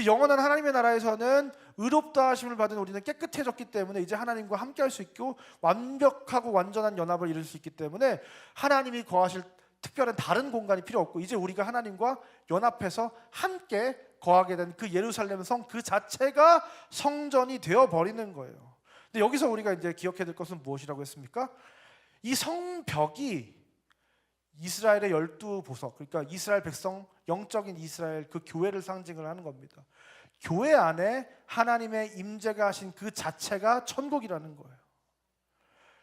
영원한 하나님의 나라에서는 의롭다 하심을 받은 우리는 깨끗해졌기 때문에 이제 하나님과 함께할 수 있고 완벽하고 완전한 연합을 이룰 수 있기 때문에 하나님이 거하실 특별한 다른 공간이 필요 없고 이제 우리가 하나님과 연합해서 함께 거하게 된 그 예루살렘 성 그 자체가 성전이 되어버리는 거예요. 근데 여기서 우리가 이제 기억해야 될 것은 무엇이라고 했습니까? 이 성벽이 이스라엘의 12보석, 그러니까 이스라엘 백성, 영적인 이스라엘 그 교회를 상징을 하는 겁니다. 교회 안에 하나님의 임재가 하신 그 자체가 천국이라는 거예요.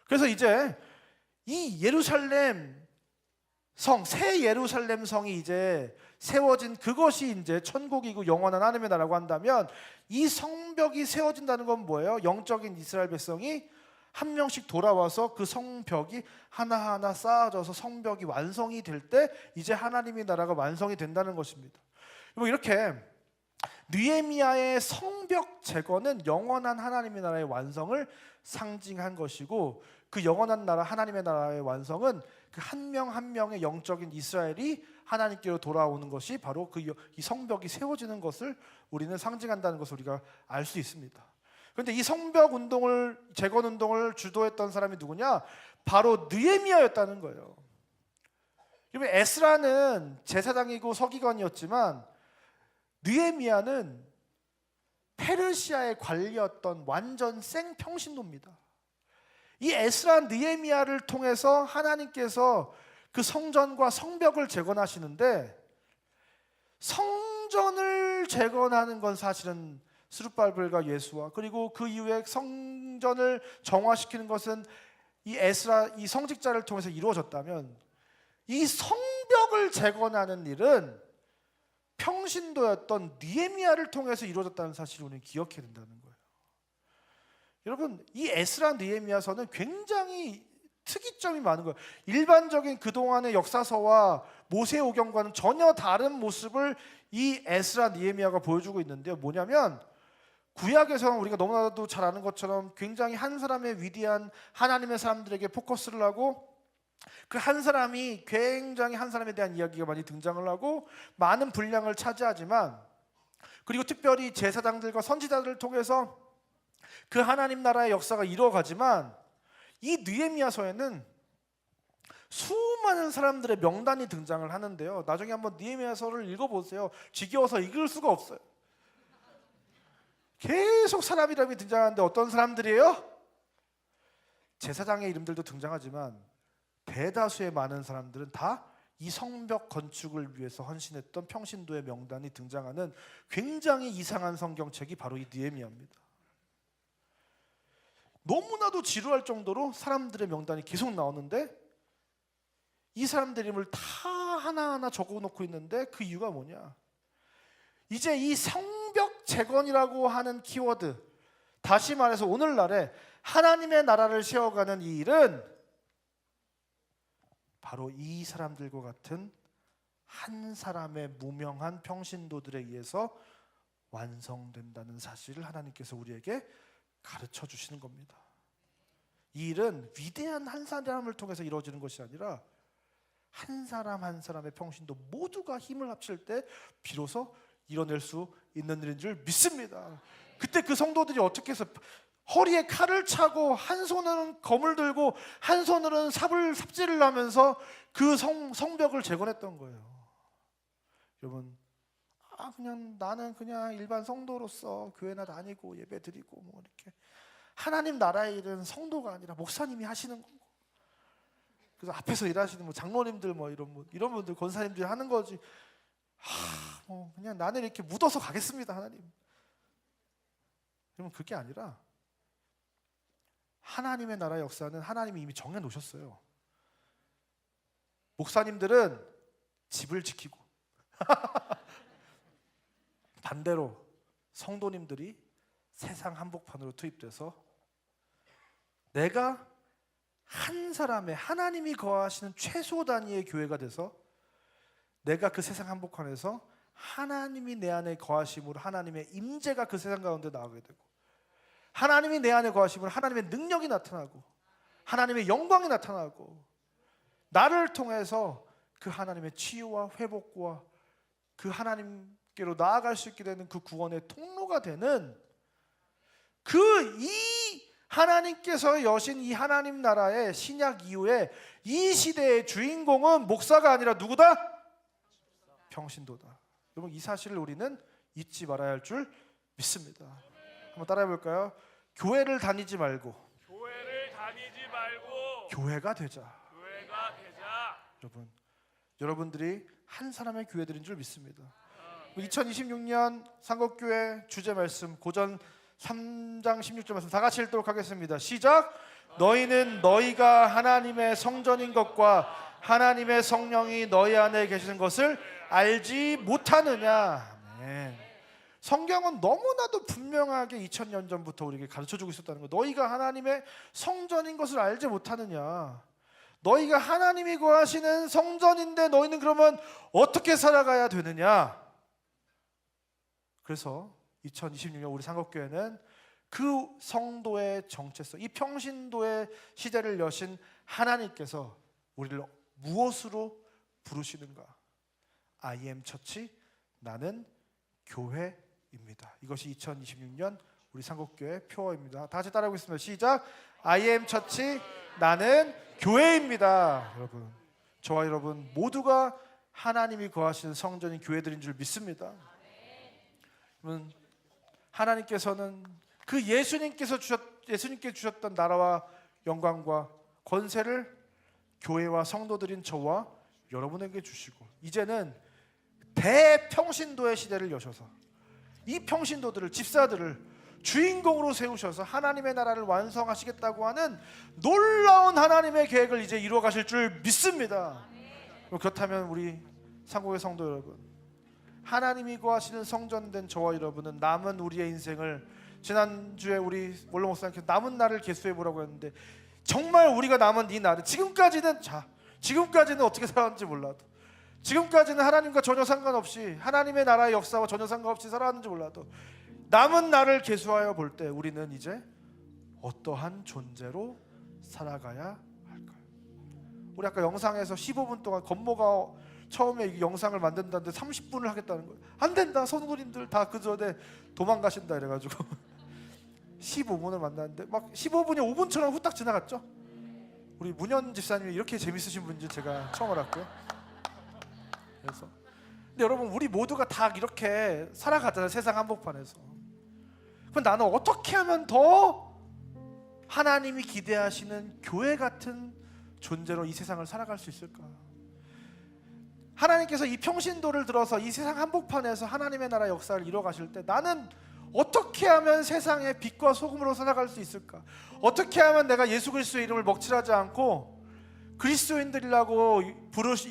그래서 이제 이 예루살렘 성, 새 예루살렘 성이 이제 세워진 그것이 이제 천국이고 영원한 하나님의 나라라고 한다면 이 성벽이 세워진다는 건 뭐예요? 영적인 이스라엘 백성이 한 명씩 돌아와서 그 성벽이 하나하나 쌓아져서 성벽이 완성이 될 때 이제 하나님의 나라가 완성이 된다는 것입니다. 이렇게 느헤미야의 성벽 제거는 영원한 하나님의 나라의 완성을 상징한 것이고 그 영원한 나라 하나님의 나라의 완성은 그 한 명 한 명의 영적인 이스라엘이 하나님께로 돌아오는 것이 바로 이 성벽이 세워지는 것을 우리는 상징한다는 것을 우리가 알 수 있습니다. 그런데 이 성벽 운동을 재건 운동을 주도했던 사람이 누구냐? 바로 느헤미야였다는 거예요. 에스라는 제사장이고 서기관이었지만 느헤미야는 페르시아의 관리였던 완전 생평신도입니다. 이 에스라 느헤미야를 통해서 하나님께서 그 성전과 성벽을 재건하시는데 성전을 재건하는 건 사실은 스룹바벨과 예수와 그리고 그 이후에 성전을 정화시키는 것은 이 에스라 이 성직자를 통해서 이루어졌다면 이 성벽을 재건하는 일은 평신도였던 느헤미야를 통해서 이루어졌다는 사실을 우리는 기억해야 된다는 거예요. 여러분 이 에스라 느헤미야서는 굉장히 특이점이 많은 거예요. 일반적인 그동안의 역사서와 모세오경과는 전혀 다른 모습을 이 에스라 느헤미야가 보여주고 있는데요. 뭐냐면 구약에서는 우리가 너무나도 잘 아는 것처럼 굉장히 한 사람의 위대한 하나님의 사람들에게 포커스를 하고 그 한 사람이 굉장히 한 사람에 대한 이야기가 많이 등장을 하고 많은 분량을 차지하지만, 그리고 특별히 제사장들과 선지자들을 통해서 그 하나님 나라의 역사가 이루어가지만, 이 느헤미야서에는 수많은 사람들의 명단이 등장을 하는데요. 나중에 한번 느헤미야서를 읽어보세요. 지겨워서 읽을 수가 없어요. 계속 사람 이름이 등장하는데 어떤 사람들이에요? 제사장의 이름들도 등장하지만 대다수의 많은 사람들은 다 이 성벽 건축을 위해서 헌신했던 평신도의 명단이 등장하는 굉장히 이상한 성경책이 바로 이 느헤미야입니다. 너무나도 지루할 정도로 사람들의 명단이 계속 나오는데 이 사람들 이름을 다 하나하나 적어놓고 있는데 그 이유가 뭐냐? 이제 이 성벽 재건이라고 하는 키워드, 다시 말해서 오늘날에 하나님의 나라를 세워가는 이 일은 바로 이 사람들과 같은 한 사람의 무명한 평신도들에 의해서 완성된다는 사실을 하나님께서 우리에게 가르쳐 주시는 겁니다. 이 일은 위대한 한 사람을 통해서 이루어지는 것이 아니라 한 사람 한 사람의 평신도 모두가 힘을 합칠 때 비로소 이뤄낼 수 있는 일인 줄 믿습니다. 그때 그 성도들이 어떻게 해서 허리에 칼을 차고 한 손으로는 검을 들고 한 손으로는 삽질을 하면서 그 성벽을 재건했던 거예요. 여러분, 그냥 나는 그냥 일반 성도로서 교회나 다니고 예배 드리고 뭐 이렇게, 하나님 나라의 일은 성도가 아니라 목사님이 하시는 거고, 그래서 앞에서 일하시는 뭐 장로님들 뭐 이런 분들 권사님들이 하는 거지. 뭐 그냥 나는 이렇게 묻어서 가겠습니다, 하나님. 그러면 그게 아니라 하나님의 나라의 역사는 하나님이 이미 정해 놓으셨어요. 목사님들은 집을 지키고 반대로 성도님들이 세상 한복판으로 투입돼서 내가 한 사람의 하나님이 거하시는 최소 단위의 교회가 돼서 내가 그 세상 한복판에서 하나님이 내 안에 거하심으로 하나님의 임재가 그 세상 가운데 나가게 되고, 하나님이 내 안에 거하심으로 하나님의 능력이 나타나고 하나님의 영광이 나타나고, 나를 통해서 그 하나님의 치유와 회복과 그 하나님께로 나아갈 수 있게 되는 그 구원의 통로가 되는 이 하나님께서 여신 이 하나님 나라의 신약 이후에 이 시대의 주인공은 목사가 아니라 누구다? 평신도다. 여러분, 이 사실을 우리는 잊지 말아야 할 줄 믿습니다. 한번 따라해 볼까요? 교회를 다니지 말고 교회가 되자. 여러분들이 한 사람의 교회들인 줄 믿습니다. 2026년 상곡교회 주제 말씀 고전 3장 16절 말씀 다 같이 읽도록 하겠습니다. 시작. 너희는 너희가 하나님의 성전인 것과 하나님의 성령이 너희 안에 계시는 것을 알지 못하느냐. 아멘. 성경은 너무나도 분명하게 2000년 전부터 우리에게 가르쳐주고 있었다는 거. 너희가 하나님의 성전인 것을 알지 못하느냐. 너희가 하나님이 거하시는 성전인데 너희는 그러면 어떻게 살아가야 되느냐. 그래서 2026년 우리 상곡교회는 그 성도의 정체성, 이 평신도의 시대를 여신 하나님께서 우리를 무엇으로 부르시는가? I am 처치, 나는 교회입니다. 이것이 2026년 우리 상곡교회 표어입니다. 다 같이 따라하겠습니다. 시작. I am 처치, 나는 교회입니다. 여러분, 저와 여러분 모두가 하나님이 거하시는 성전인 교회들인 줄 믿습니다. 여러분, 하나님께서는 그 예수님께 주셨던 나라와 영광과 권세를 교회와 성도들인 저와 여러분에게 주시고, 이제는 대평신도의 시대를 여셔서 이 평신도들을, 집사들을 주인공으로 세우셔서 하나님의 나라를 완성하시겠다고 하는 놀라운 하나님의 계획을 이제 이루어 가실 줄 믿습니다. 그렇다면 우리 상곡의 성도 여러분, 하나님이 거하시는 성전된 저와 여러분은 남은 우리의 인생을, 지난주에 우리 원로 목사님께서 남은 날을 계수해 보라고 했는데, 정말 우리가 남은 이 날은 지금까지는 어떻게 살았는지 몰라도 지금까지는 하나님과 전혀 상관없이, 하나님의 나라의 역사와 전혀 상관없이 살아왔는지 몰라도 남은 나를 계수하여 볼 때 우리는 이제 어떠한 존재로 살아가야 할까요? 우리 아까 영상에서 15분 동안 건모가 처음에 이 영상을 만든다는데 30분을 하겠다는 거예요. 안 된다, 성도님들 다 그 전에 도망가신다 이래가지고 15분을 만났는데 막 15분이 5분처럼 후딱 지나갔죠. 우리 문현 집사님이 이렇게 재밌으신 분인지 제가 처음 알았고요. 그래서 근데 여러분, 우리 모두가 다 이렇게 살아가잖아요, 세상 한복판에서. 그럼 나는 어떻게 하면 더 하나님이 기대하시는 교회 같은 존재로 이 세상을 살아갈 수 있을까? 하나님께서 이 평신도를 들어서 이 세상 한복판에서 하나님의 나라 역사를 이뤄 가실 때 나는 어떻게 하면 세상의 빛과 소금으로 살아갈 수 있을까? 어떻게 하면 내가 예수 그리스도의 이름을 먹칠하지 않고 그리스도인들이라고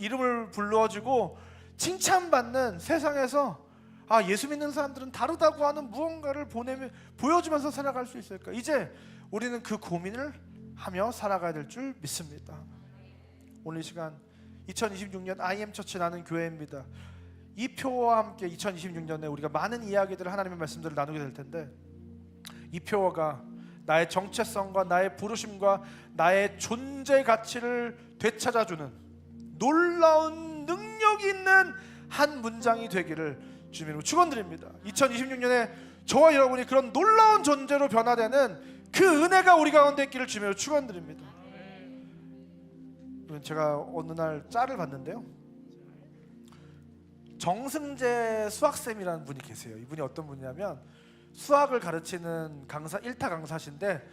이름을 불러주고 칭찬받는 세상에서 예수 믿는 사람들은 다르다고 하는 무언가를 보여주면서 살아갈 수 있을까? 이제 우리는 그 고민을 하며 살아가야 될 줄 믿습니다. 오늘 이 시간 2026년 IM처치 나는 교회입니다. 이 표와 함께 2026년에 우리가 많은 이야기들을, 하나님의 말씀들을 나누게 될 텐데, 이 표가 나의 정체성과 나의 부르심과 나의 존재 가치를 되찾아주는 놀라운 능력이 있는 한 문장이 되기를 주님으로 축원드립니다. 2026년에 저와 여러분이 그런 놀라운 존재로 변화되는 그 은혜가 우리 가운데 있기를 주님으로 축원드립니다. 제가 어느 날 짤을 봤는데요, 정승재 수학쌤이라는 분이 계세요. 이분이 어떤 분이냐면 수학을 가르치는 강사, 1타 강사신데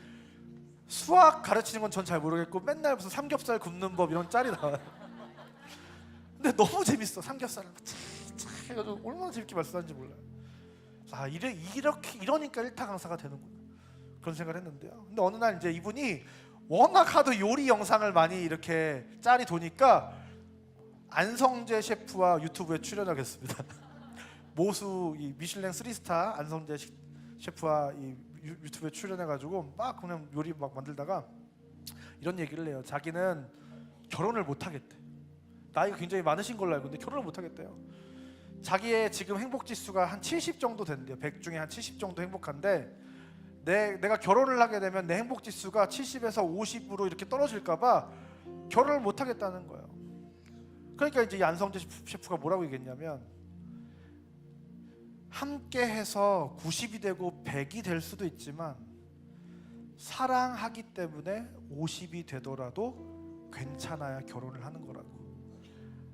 수학 가르치는 건 전 잘 모르겠고 맨날 무슨 삼겹살 굽는 법 이런 짤이 나와요. 근데 너무 재밌어. 삼겹살을 착 해가지고 얼마나 재밌게 말씀하는지 몰라요. 이러니까 1타 강사가 되는구나, 그런 생각을 했는데요. 근데 어느 날 이제 이분이 워낙 하도 요리 영상을 많이 이렇게 짤이 도니까 안성재 셰프와 유튜브에 출연하겠습니다. 모수 이 미슐랭 3스타 안성재 셰프와 이 유튜브에 출연해가지고 막 그냥 요리 막 만들다가 이런 얘기를 해요. 자기는 결혼을 못 하겠대. 나이가 굉장히 많으신 걸로 알고 있는데 결혼을 못 하겠대요. 자기의 지금 행복 지수가 한 70 정도 된대요. 100 중에 한 70 정도 행복한데 내가 결혼을 하게 되면 내 행복 지수가 70에서 50으로 이렇게 떨어질까봐 결혼을 못 하겠다는 거예요. 그러니까 이제 이 안성재 셰프가 뭐라고 얘기했냐면, 함께 해서 90이 되고 100이 될 수도 있지만 사랑하기 때문에 50이 되더라도 괜찮아야 결혼을 하는 거라고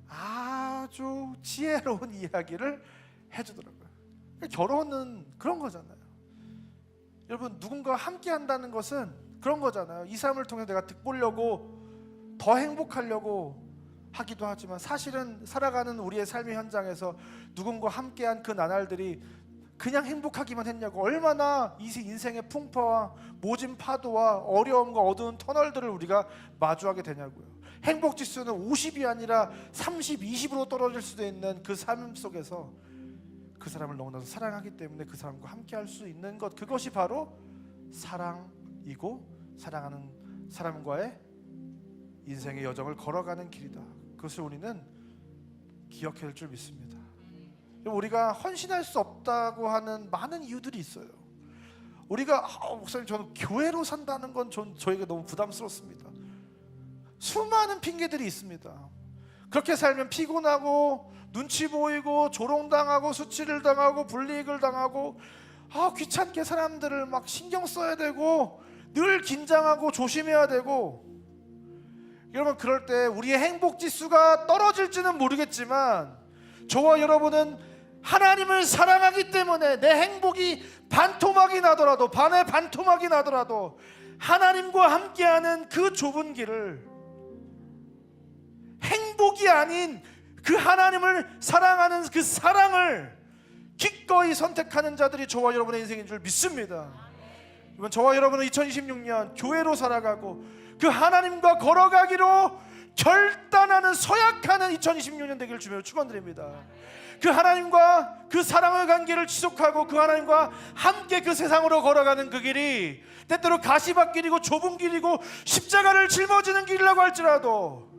아주 지혜로운 이야기를 해주더라고요. 결혼은 그런 거잖아요. 여러분, 누군가와 함께 한다는 것은 그런 거잖아요. 이 삶을 통해 내가 득보려고 더 행복하려고 하기도 하지만, 사실은 살아가는 우리의 삶의 현장에서 누군가와 함께한 그 나날들이 그냥 행복하기만 했냐고, 얼마나 이 인생의 풍파와 모진 파도와 어려움과 어두운 터널들을 우리가 마주하게 되냐고요. 행복 지수는 50이 아니라 30, 20으로 떨어질 수도 있는 그 삶 속에서 그 사람을 너무나도 사랑하기 때문에 그 사람과 함께할 수 있는 것, 그것이 바로 사랑이고 사랑하는 사람과의 인생의 여정을 걸어가는 길이다. 그것을 우리는 기억해야 할 줄 믿습니다. 우리가 헌신할 수 없다고 하는 많은 이유들이 있어요. 우리가 목사님 저는 교회로 산다는 건 저에게 너무 부담스럽습니다. 수많은 핑계들이 있습니다. 그렇게 살면 피곤하고 눈치 보이고 조롱당하고 수치를 당하고 불이익을 당하고 귀찮게 사람들을 막 신경 써야 되고 늘 긴장하고 조심해야 되고, 여러분 그럴 때 우리의 행복 지수가 떨어질지는 모르겠지만 저와 여러분은 하나님을 사랑하기 때문에 내 행복이 반토막이 나더라도, 반의 반토막이 나더라도 하나님과 함께하는 그 좁은 길을, 행복이 아닌 그 하나님을 사랑하는 그 사랑을 기꺼이 선택하는 자들이 저와 여러분의 인생인 줄 믿습니다. 이번 저와 여러분은 2026년 교회로 살아가고 그 하나님과 걸어가기로 결단하는, 서약하는 2026년 되기를 주며 축원드립니다. 그 하나님과 그 사랑의 관계를 지속하고 그 하나님과 함께 그 세상으로 걸어가는 그 길이 때때로 가시밭길이고 좁은 길이고 십자가를 짊어지는 길이라고 할지라도,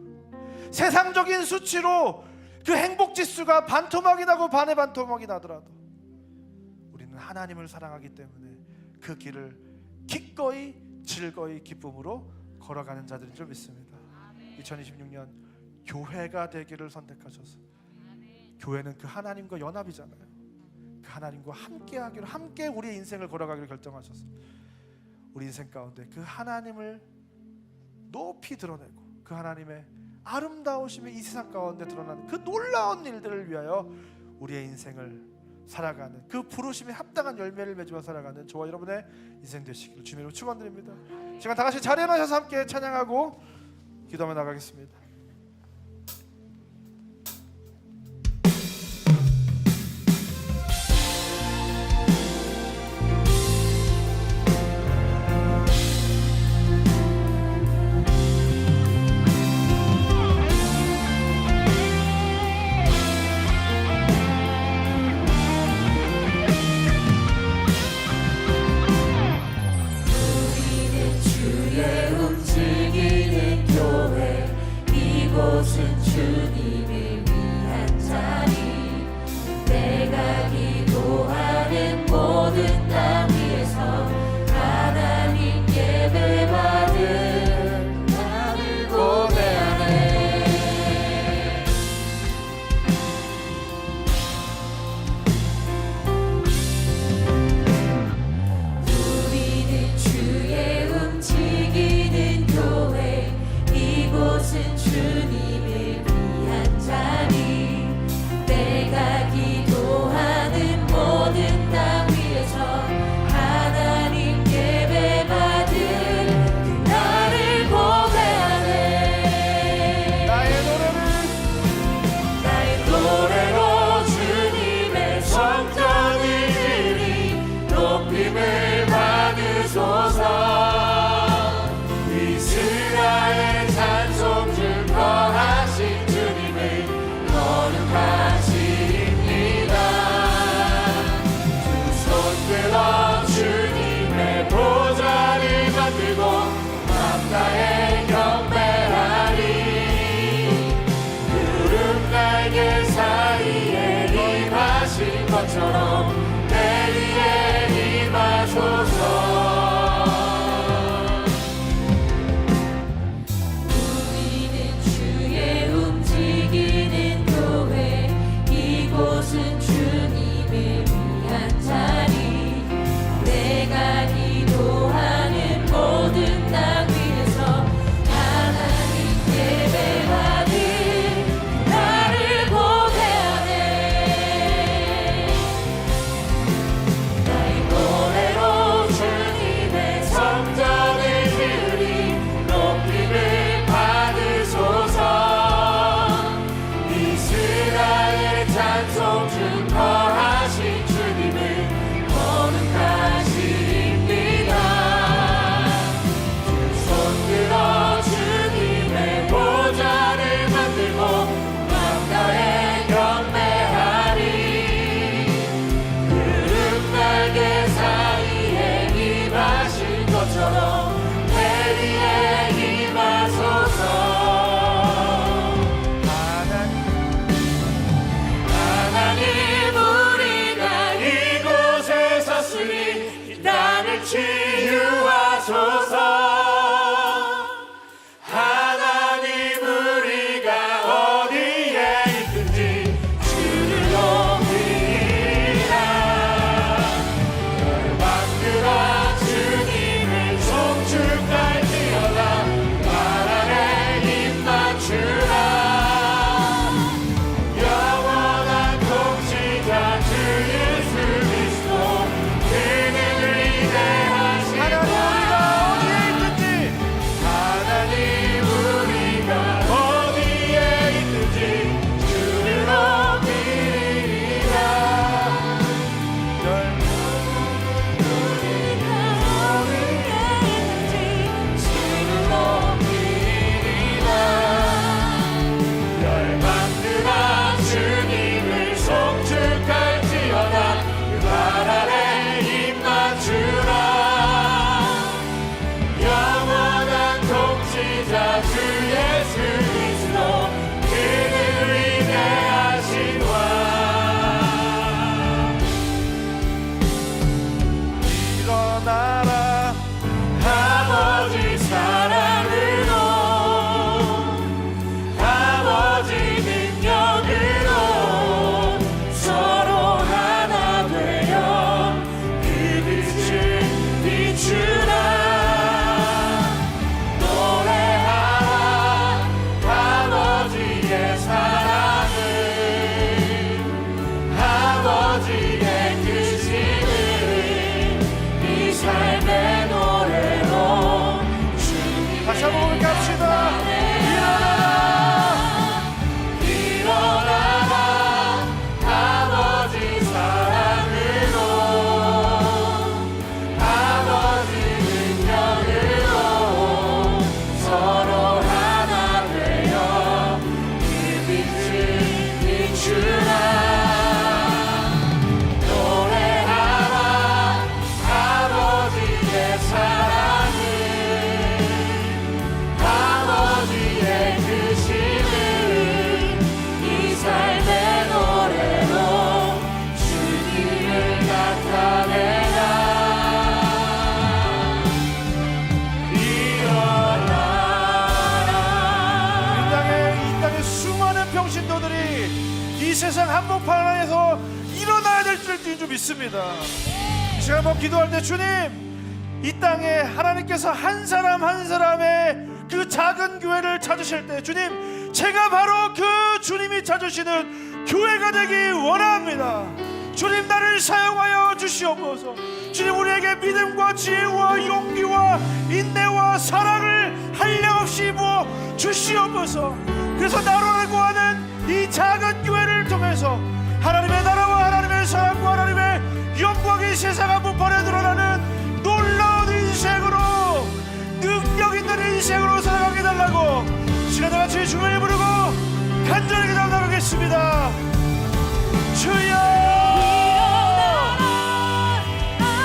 세상적인 수치로 그 행복 지수가 반토막이 나고 반의 반토막이 나더라도 우리는 하나님을 사랑하기 때문에 그 길을 기꺼이 즐거이 기쁨으로 걸어가는 자들인 줄 믿습니다. 2026년 교회가 되기를 선택하셔서, 교회는 그 하나님과 연합이잖아요. 그 하나님과 함께하기를, 함께 우리의 인생을 걸어가기를 결정하셔서 우리 인생 가운데 그 하나님을 높이 드러내고 그 하나님의 아름다우심이 이 세상 가운데 드러나는 그 놀라운 일들을 위하여 우리의 인생을 살아가는, 그 부르심에 합당한 열매를 맺으며 살아가는 저와 여러분의 인생 되시기를 주님으로 축원드립니다. 시간 다 같이 자리에 나셔서 함께 찬양하고 기도하며 나가겠습니다. 것처럼 내 위에 임하소서. 우리는 주의 움직이는 교회, 이곳은 주님을 위한 자리. 내가 기도하는 모든 땅 위에서 세상 한복판 안에서 일어나야 될 줄 믿습니다. 이 시간 한번 기도할 때 주님, 이 땅에 하나님께서 한 사람 한 사람의 그 작은 교회를 찾으실 때 주님, 제가 바로 그 주님이 찾으시는 교회가 되기 원합니다. 주님, 나를 사용하여 주시옵소서. 주님, 우리에게 믿음과 지혜와 용기와 인내와 사랑을 한량없이 부어 주시옵소서. 그래서 나로라고 하는 이 작은 교회를 통해서 하나님의 나라와 하나님의 사랑과 하나님의 영광이 세상 한복판에 드러나는 놀라운 인생으로, 능력 있는 인생으로 살아가게 해달라고 시간에 같이 주님을 부르고 간절히 기도 나가겠습니다. 주여,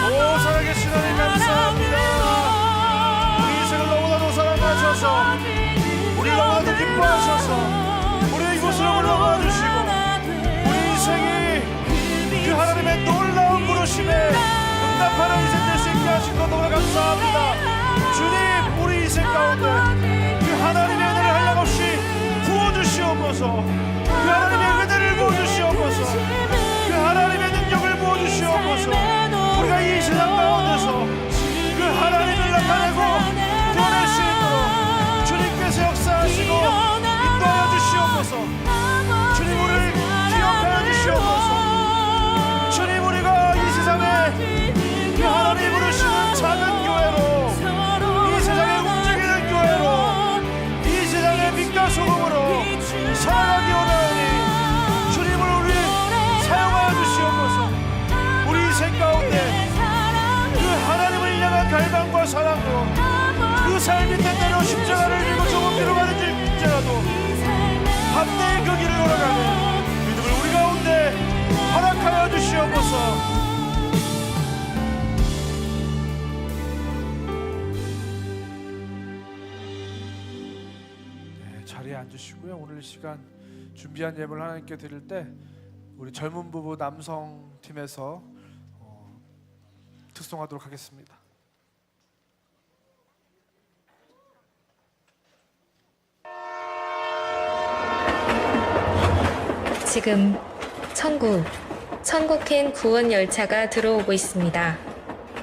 오 살아계신 하나님 감사합니다. 우리 인생을 너무나도 사랑하셔서, 우리를 너무나도 기뻐하셔서 우리 이곳으로 올라와 주시고, 우리 인생이 그 하나님의 놀라운 부르심에 응답하는 인생 될 수 있게 하신 것 너무나 감사합니다. 주님, 우리 인생 가운데 그 하나님의 은혜를 한량없이 부어주시옵소서. 그 하나님의 은혜를 부어주시옵소서. 그 하나님의 능력을 부어주시옵소서. 우리가 이 세상 가운데서 그 하나님을 나타내고 구원할 수 있도록 주님께서 역사하시고 인도하여 주시옵소서. 주님, 우리를 기억하여 주시옵소서. 주님, 우리가 이 세상에 그 하나님 부르시는 작은 교회로, 이 세상에 움직이는 교회로, 이 세상의 빛과 소금으로 살아가기 원하오니 주님을 우리 사용하여 주시옵소서. 우리 인생 가운데 그 하나님을 향한 갈망과 사랑으로 그 삶이 때때로 십자가를 들고 조금 뒤로 가는지라도 반대의 그 길을 걸어가는 믿음을 우리 가운데 허락하여 주시옵소서. 자리에 앉으시고요. 오늘 이 시간 준비한 예물을 하나님께 드릴 때 우리 젊은 부부 남성 팀에서 특송하도록 하겠습니다. 지금 천국행 구원 열차가 들어오고 있습니다.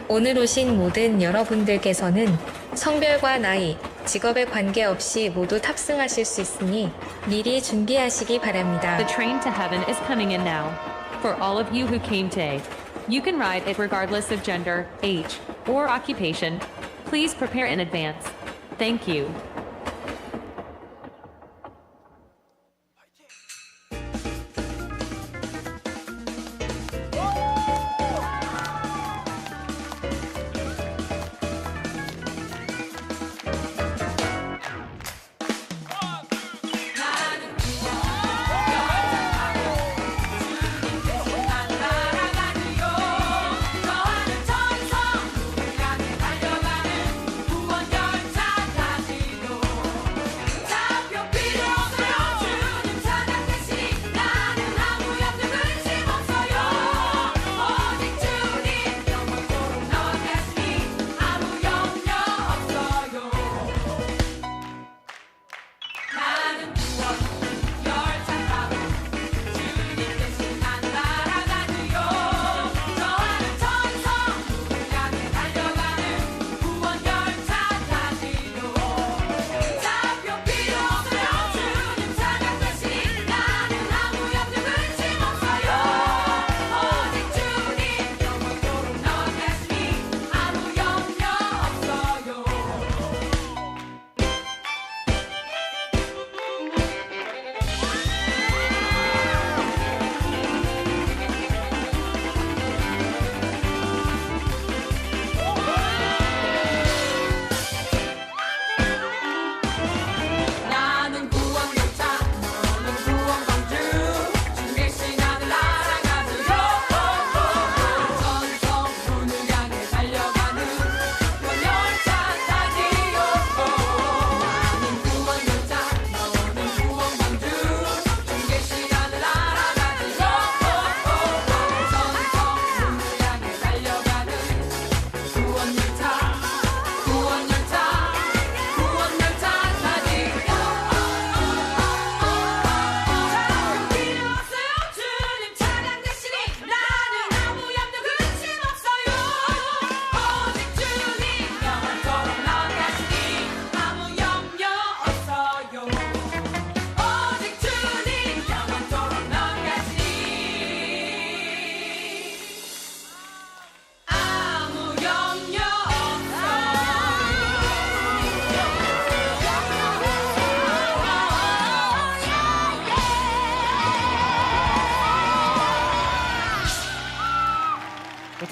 오늘 오신 모든 여러분들께서는 성별과 나이, 직업에 관계없이 모두 탑승하실 수 있으니 미리 준비하시기 바랍니다. The train to heaven is coming in now. For all of you who came today, you can ride it regardless of gender, age, or occupation. Please prepare in advance. Thank you. 달려가는 구원 열차 타시고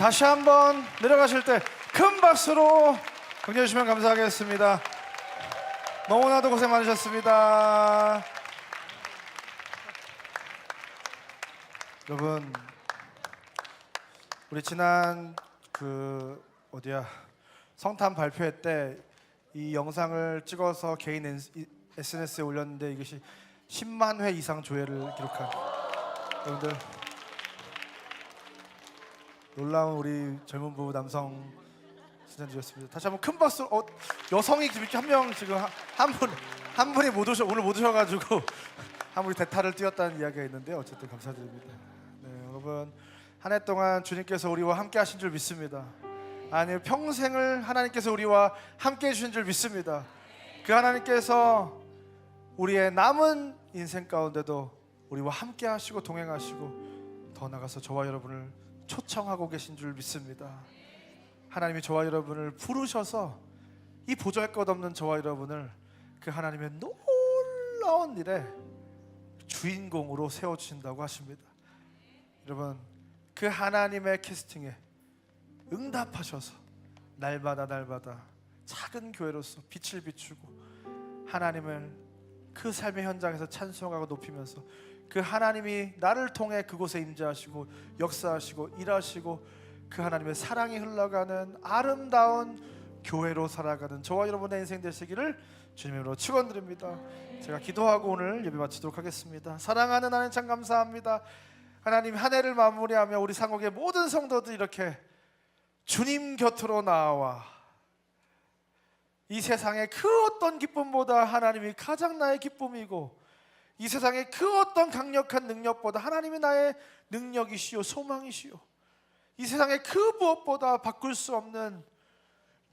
다시 한번 내려가실 때 큰 박수로 격려해 주시면 감사하겠습니다. 너무나도 고생 많으셨습니다. 여러분, 우리 지난 성탄 발표회 때 이 영상을 찍어서 개인 SNS에 올렸는데 이것이 10만 회 이상 조회를 기록한, 여러분들 놀라운 우리 젊은 부부 남성 신천지였습니다. 다시 한번 큰 박수. 여성이 이렇게 한 명 지금 한 분이 오늘 못 오셔가지고 한 분이 대타를 띄웠다는 이야기가 있는데 어쨌든 감사드립니다. 네, 여러분 한 해 동안 주님께서 우리와 함께 하신 줄 믿습니다. 아니, 평생을 하나님께서 우리와 함께 해주신 줄 믿습니다. 그 하나님께서 우리의 남은 인생 가운데도 우리와 함께 하시고 동행하시고 더 나아가서 저와 여러분을 초청하고 계신 줄 믿습니다. 하나님이 저와 여러분을 부르셔서 이 보잘것없는 저와 여러분을 그 하나님의 놀라운 일에 주인공으로 세워주신다고 하십니다. 여러분, 그 하나님의 캐스팅에 응답하셔서 날마다 작은 교회로서 빛을 비추고 하나님을 그 삶의 현장에서 찬송하고 높이면서 그 하나님이 나를 통해 그곳에 임재하시고 역사하시고 일하시고 그 하나님의 사랑이 흘러가는 아름다운 교회로 살아가는 저와 여러분의 인생 되시기를 주님으로 축원드립니다. 제가 기도하고 오늘 예배 마치도록 하겠습니다. 사랑하는 하나님 참 감사합니다. 하나님, 한 해를 마무리하며 우리 상옥의 모든 성도들 이렇게 주님 곁으로 나와 이 세상의 그 어떤 기쁨보다 하나님이 가장 나의 기쁨이고 이 세상의 그 어떤 강력한 능력보다 하나님이 나의 능력이시요 소망이시요 이 세상의 그 무엇보다 바꿀 수 없는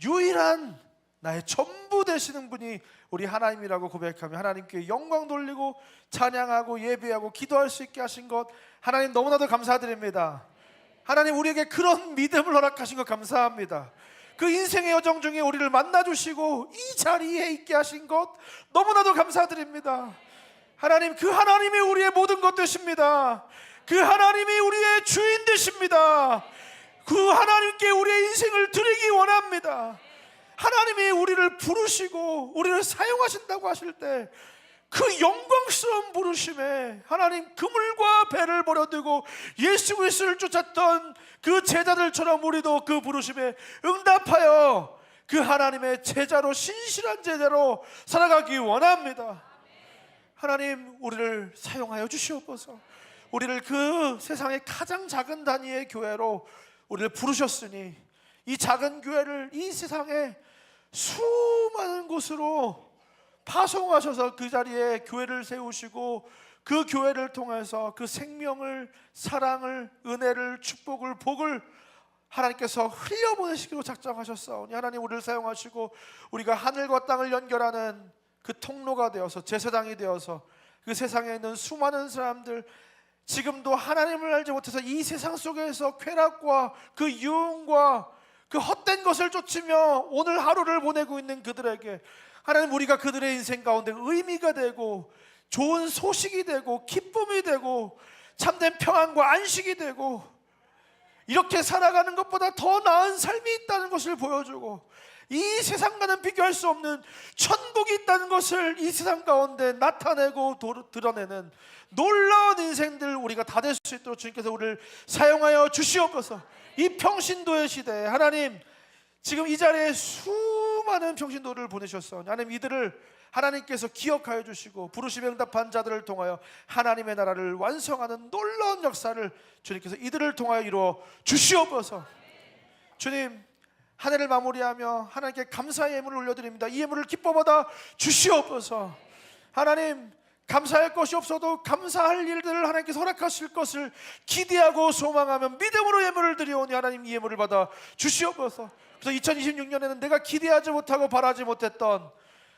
유일한 나의 전부 되시는 분이 우리 하나님이라고 고백하며 하나님께 영광 돌리고 찬양하고 예배하고 기도할 수 있게 하신 것 하나님 너무나도 감사드립니다. 하나님, 우리에게 그런 믿음을 허락하신 것 감사합니다. 그 인생의 여정 중에 우리를 만나주시고 이 자리에 있게 하신 것 너무나도 감사드립니다. 하나님, 그 하나님이 우리의 모든 것 되십니다. 그 하나님이 우리의 주인 되십니다. 그 하나님께 우리의 인생을 드리기 원합니다. 하나님이 우리를 부르시고 우리를 사용하신다고 하실 때 그 영광스러운 부르심에 하나님 그물과 배를 버려두고 예수 그리스도를 쫓았던 그 제자들처럼 우리도 그 부르심에 응답하여 그 하나님의 제자로 신실한 제자로 살아가기 원합니다. 하나님, 우리를 사용하여 주시옵소서. 우리를 그 세상의 가장 작은 단위의 교회로 우리를 부르셨으니 이 작은 교회를 이 세상의 수많은 곳으로 파송하셔서 그 자리에 교회를 세우시고 그 교회를 통해서 그 생명을, 사랑을, 은혜를, 축복을, 복을 하나님께서 흘려보내시기로 작정하셨사오니 하나님, 우리를 사용하시고 우리가 하늘과 땅을 연결하는 그 통로가 되어서 제사장이 되어서 그 세상에 있는 수많은 사람들, 지금도 하나님을 알지 못해서 이 세상 속에서 쾌락과 그 유흥과 그 헛된 것을 쫓으며 오늘 하루를 보내고 있는 그들에게 하나님, 우리가 그들의 인생 가운데 의미가 되고 좋은 소식이 되고 기쁨이 되고 참된 평안과 안식이 되고 이렇게 살아가는 것보다 더 나은 삶이 있다는 것을 보여주고 이 세상과는 비교할 수 없는 천국이 있다는 것을 이 세상 가운데 나타내고 드러내는 놀라운 인생들 우리가 다 될 수 있도록 주님께서 우리를 사용하여 주시옵소서. 이 평신도의 시대에 하나님, 지금 이 자리에 수많은 평신도를 보내셨사오니 하나님, 이들을 하나님께서 기억하여 주시고 부르심에 응답한 자들을 통하여 하나님의 나라를 완성하는 놀라운 역사를 주님께서 이들을 통하여 이루어 주시옵소서. 주님, 한 해를 마무리하며 하나님께 감사의 예물을 올려드립니다. 이 예물을 기뻐받아 주시옵소서. 하나님, 감사할 것이 없어도 감사할 일들을 하나님께서 허락하실 것을 기대하고 소망하며 믿음으로 예물을 드리오니 하나님, 이 예물을 받아 주시옵소서. 그래서 2026년에는 내가 기대하지 못하고 바라지 못했던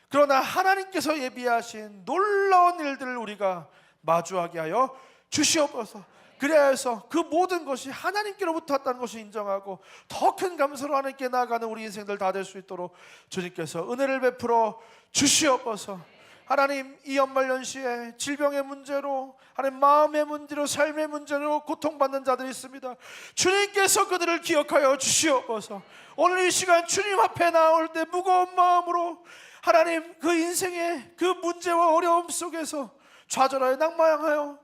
그러나 하나님께서 예비하신 놀라운 일들을 우리가 마주하게 하여 주시옵소서. 그래야 해서 그 모든 것이 하나님께로부터 왔다는 것을 인정하고 더 큰 감사로 하나님께 나아가는 우리 인생들 다 될 수 있도록 주님께서 은혜를 베풀어 주시옵소서. 하나님, 이 연말연시에 질병의 문제로, 하나님 마음의 문제로, 삶의 문제로 고통받는 자들이 있습니다. 주님께서 그들을 기억하여 주시옵소서. 오늘 이 시간 주님 앞에 나올 때 무거운 마음으로 하나님, 그 인생의 그 문제와 어려움 속에서 좌절하여 낙망하여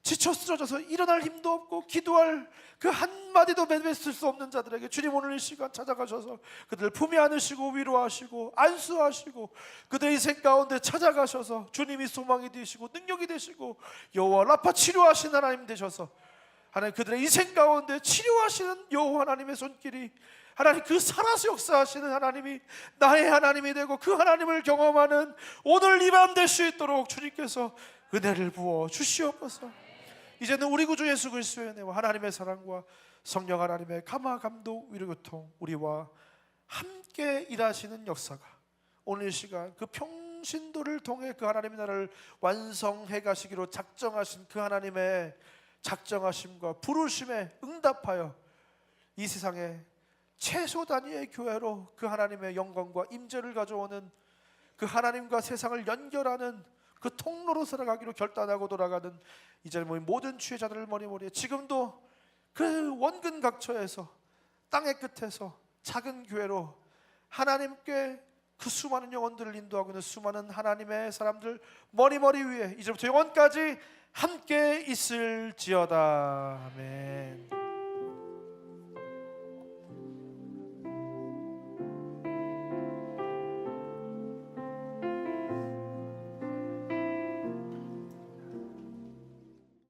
지쳐 쓰러져서 일어날 힘도 없고 기도할 그 한마디도 맺을 수 없는 자들에게 주님 오늘 이 시간 찾아가셔서 그들을 품에 안으시고 위로하시고 안수하시고 그들의 인생 가운데 찾아가셔서 주님이 소망이 되시고 능력이 되시고 여호와 라파 치료하시는 하나님 되셔서 하나님 그들의 인생 가운데 치료하시는 여호와 하나님의 손길이, 하나님 그 살아서 역사하시는 하나님이 나의 하나님이 되고 그 하나님을 경험하는 오늘 이 밤 될 수 있도록 주님께서 은혜를 부어 주시옵소서. 이제는 우리 구주 예수 그리스도의 은혜와 하나님의 사랑과 성령 하나님의 감화 감독 위로교통 우리와 함께 일하시는 역사가 오늘 이 시간 그 평신도를 통해 그 하나님의 나라를 완성해 가시기로 작정하신 그 하나님의 작정하심과 부르심에 응답하여 이 세상에 최소 단위의 교회로 그 하나님의 영광과 임재를 가져오는 그 하나님과 세상을 연결하는 그 통로로 살아가기로 결단하고 돌아가는 이 자리에 모인 모든 주의자들을 머리머리에 지금도 그 원근 각처에서 땅의 끝에서 작은 교회로 하나님께 그 수많은 영혼들을 인도하고 있는 수많은 하나님의 사람들 머리머리 위에 이제부터 영원까지 함께 있을지어다. 아멘.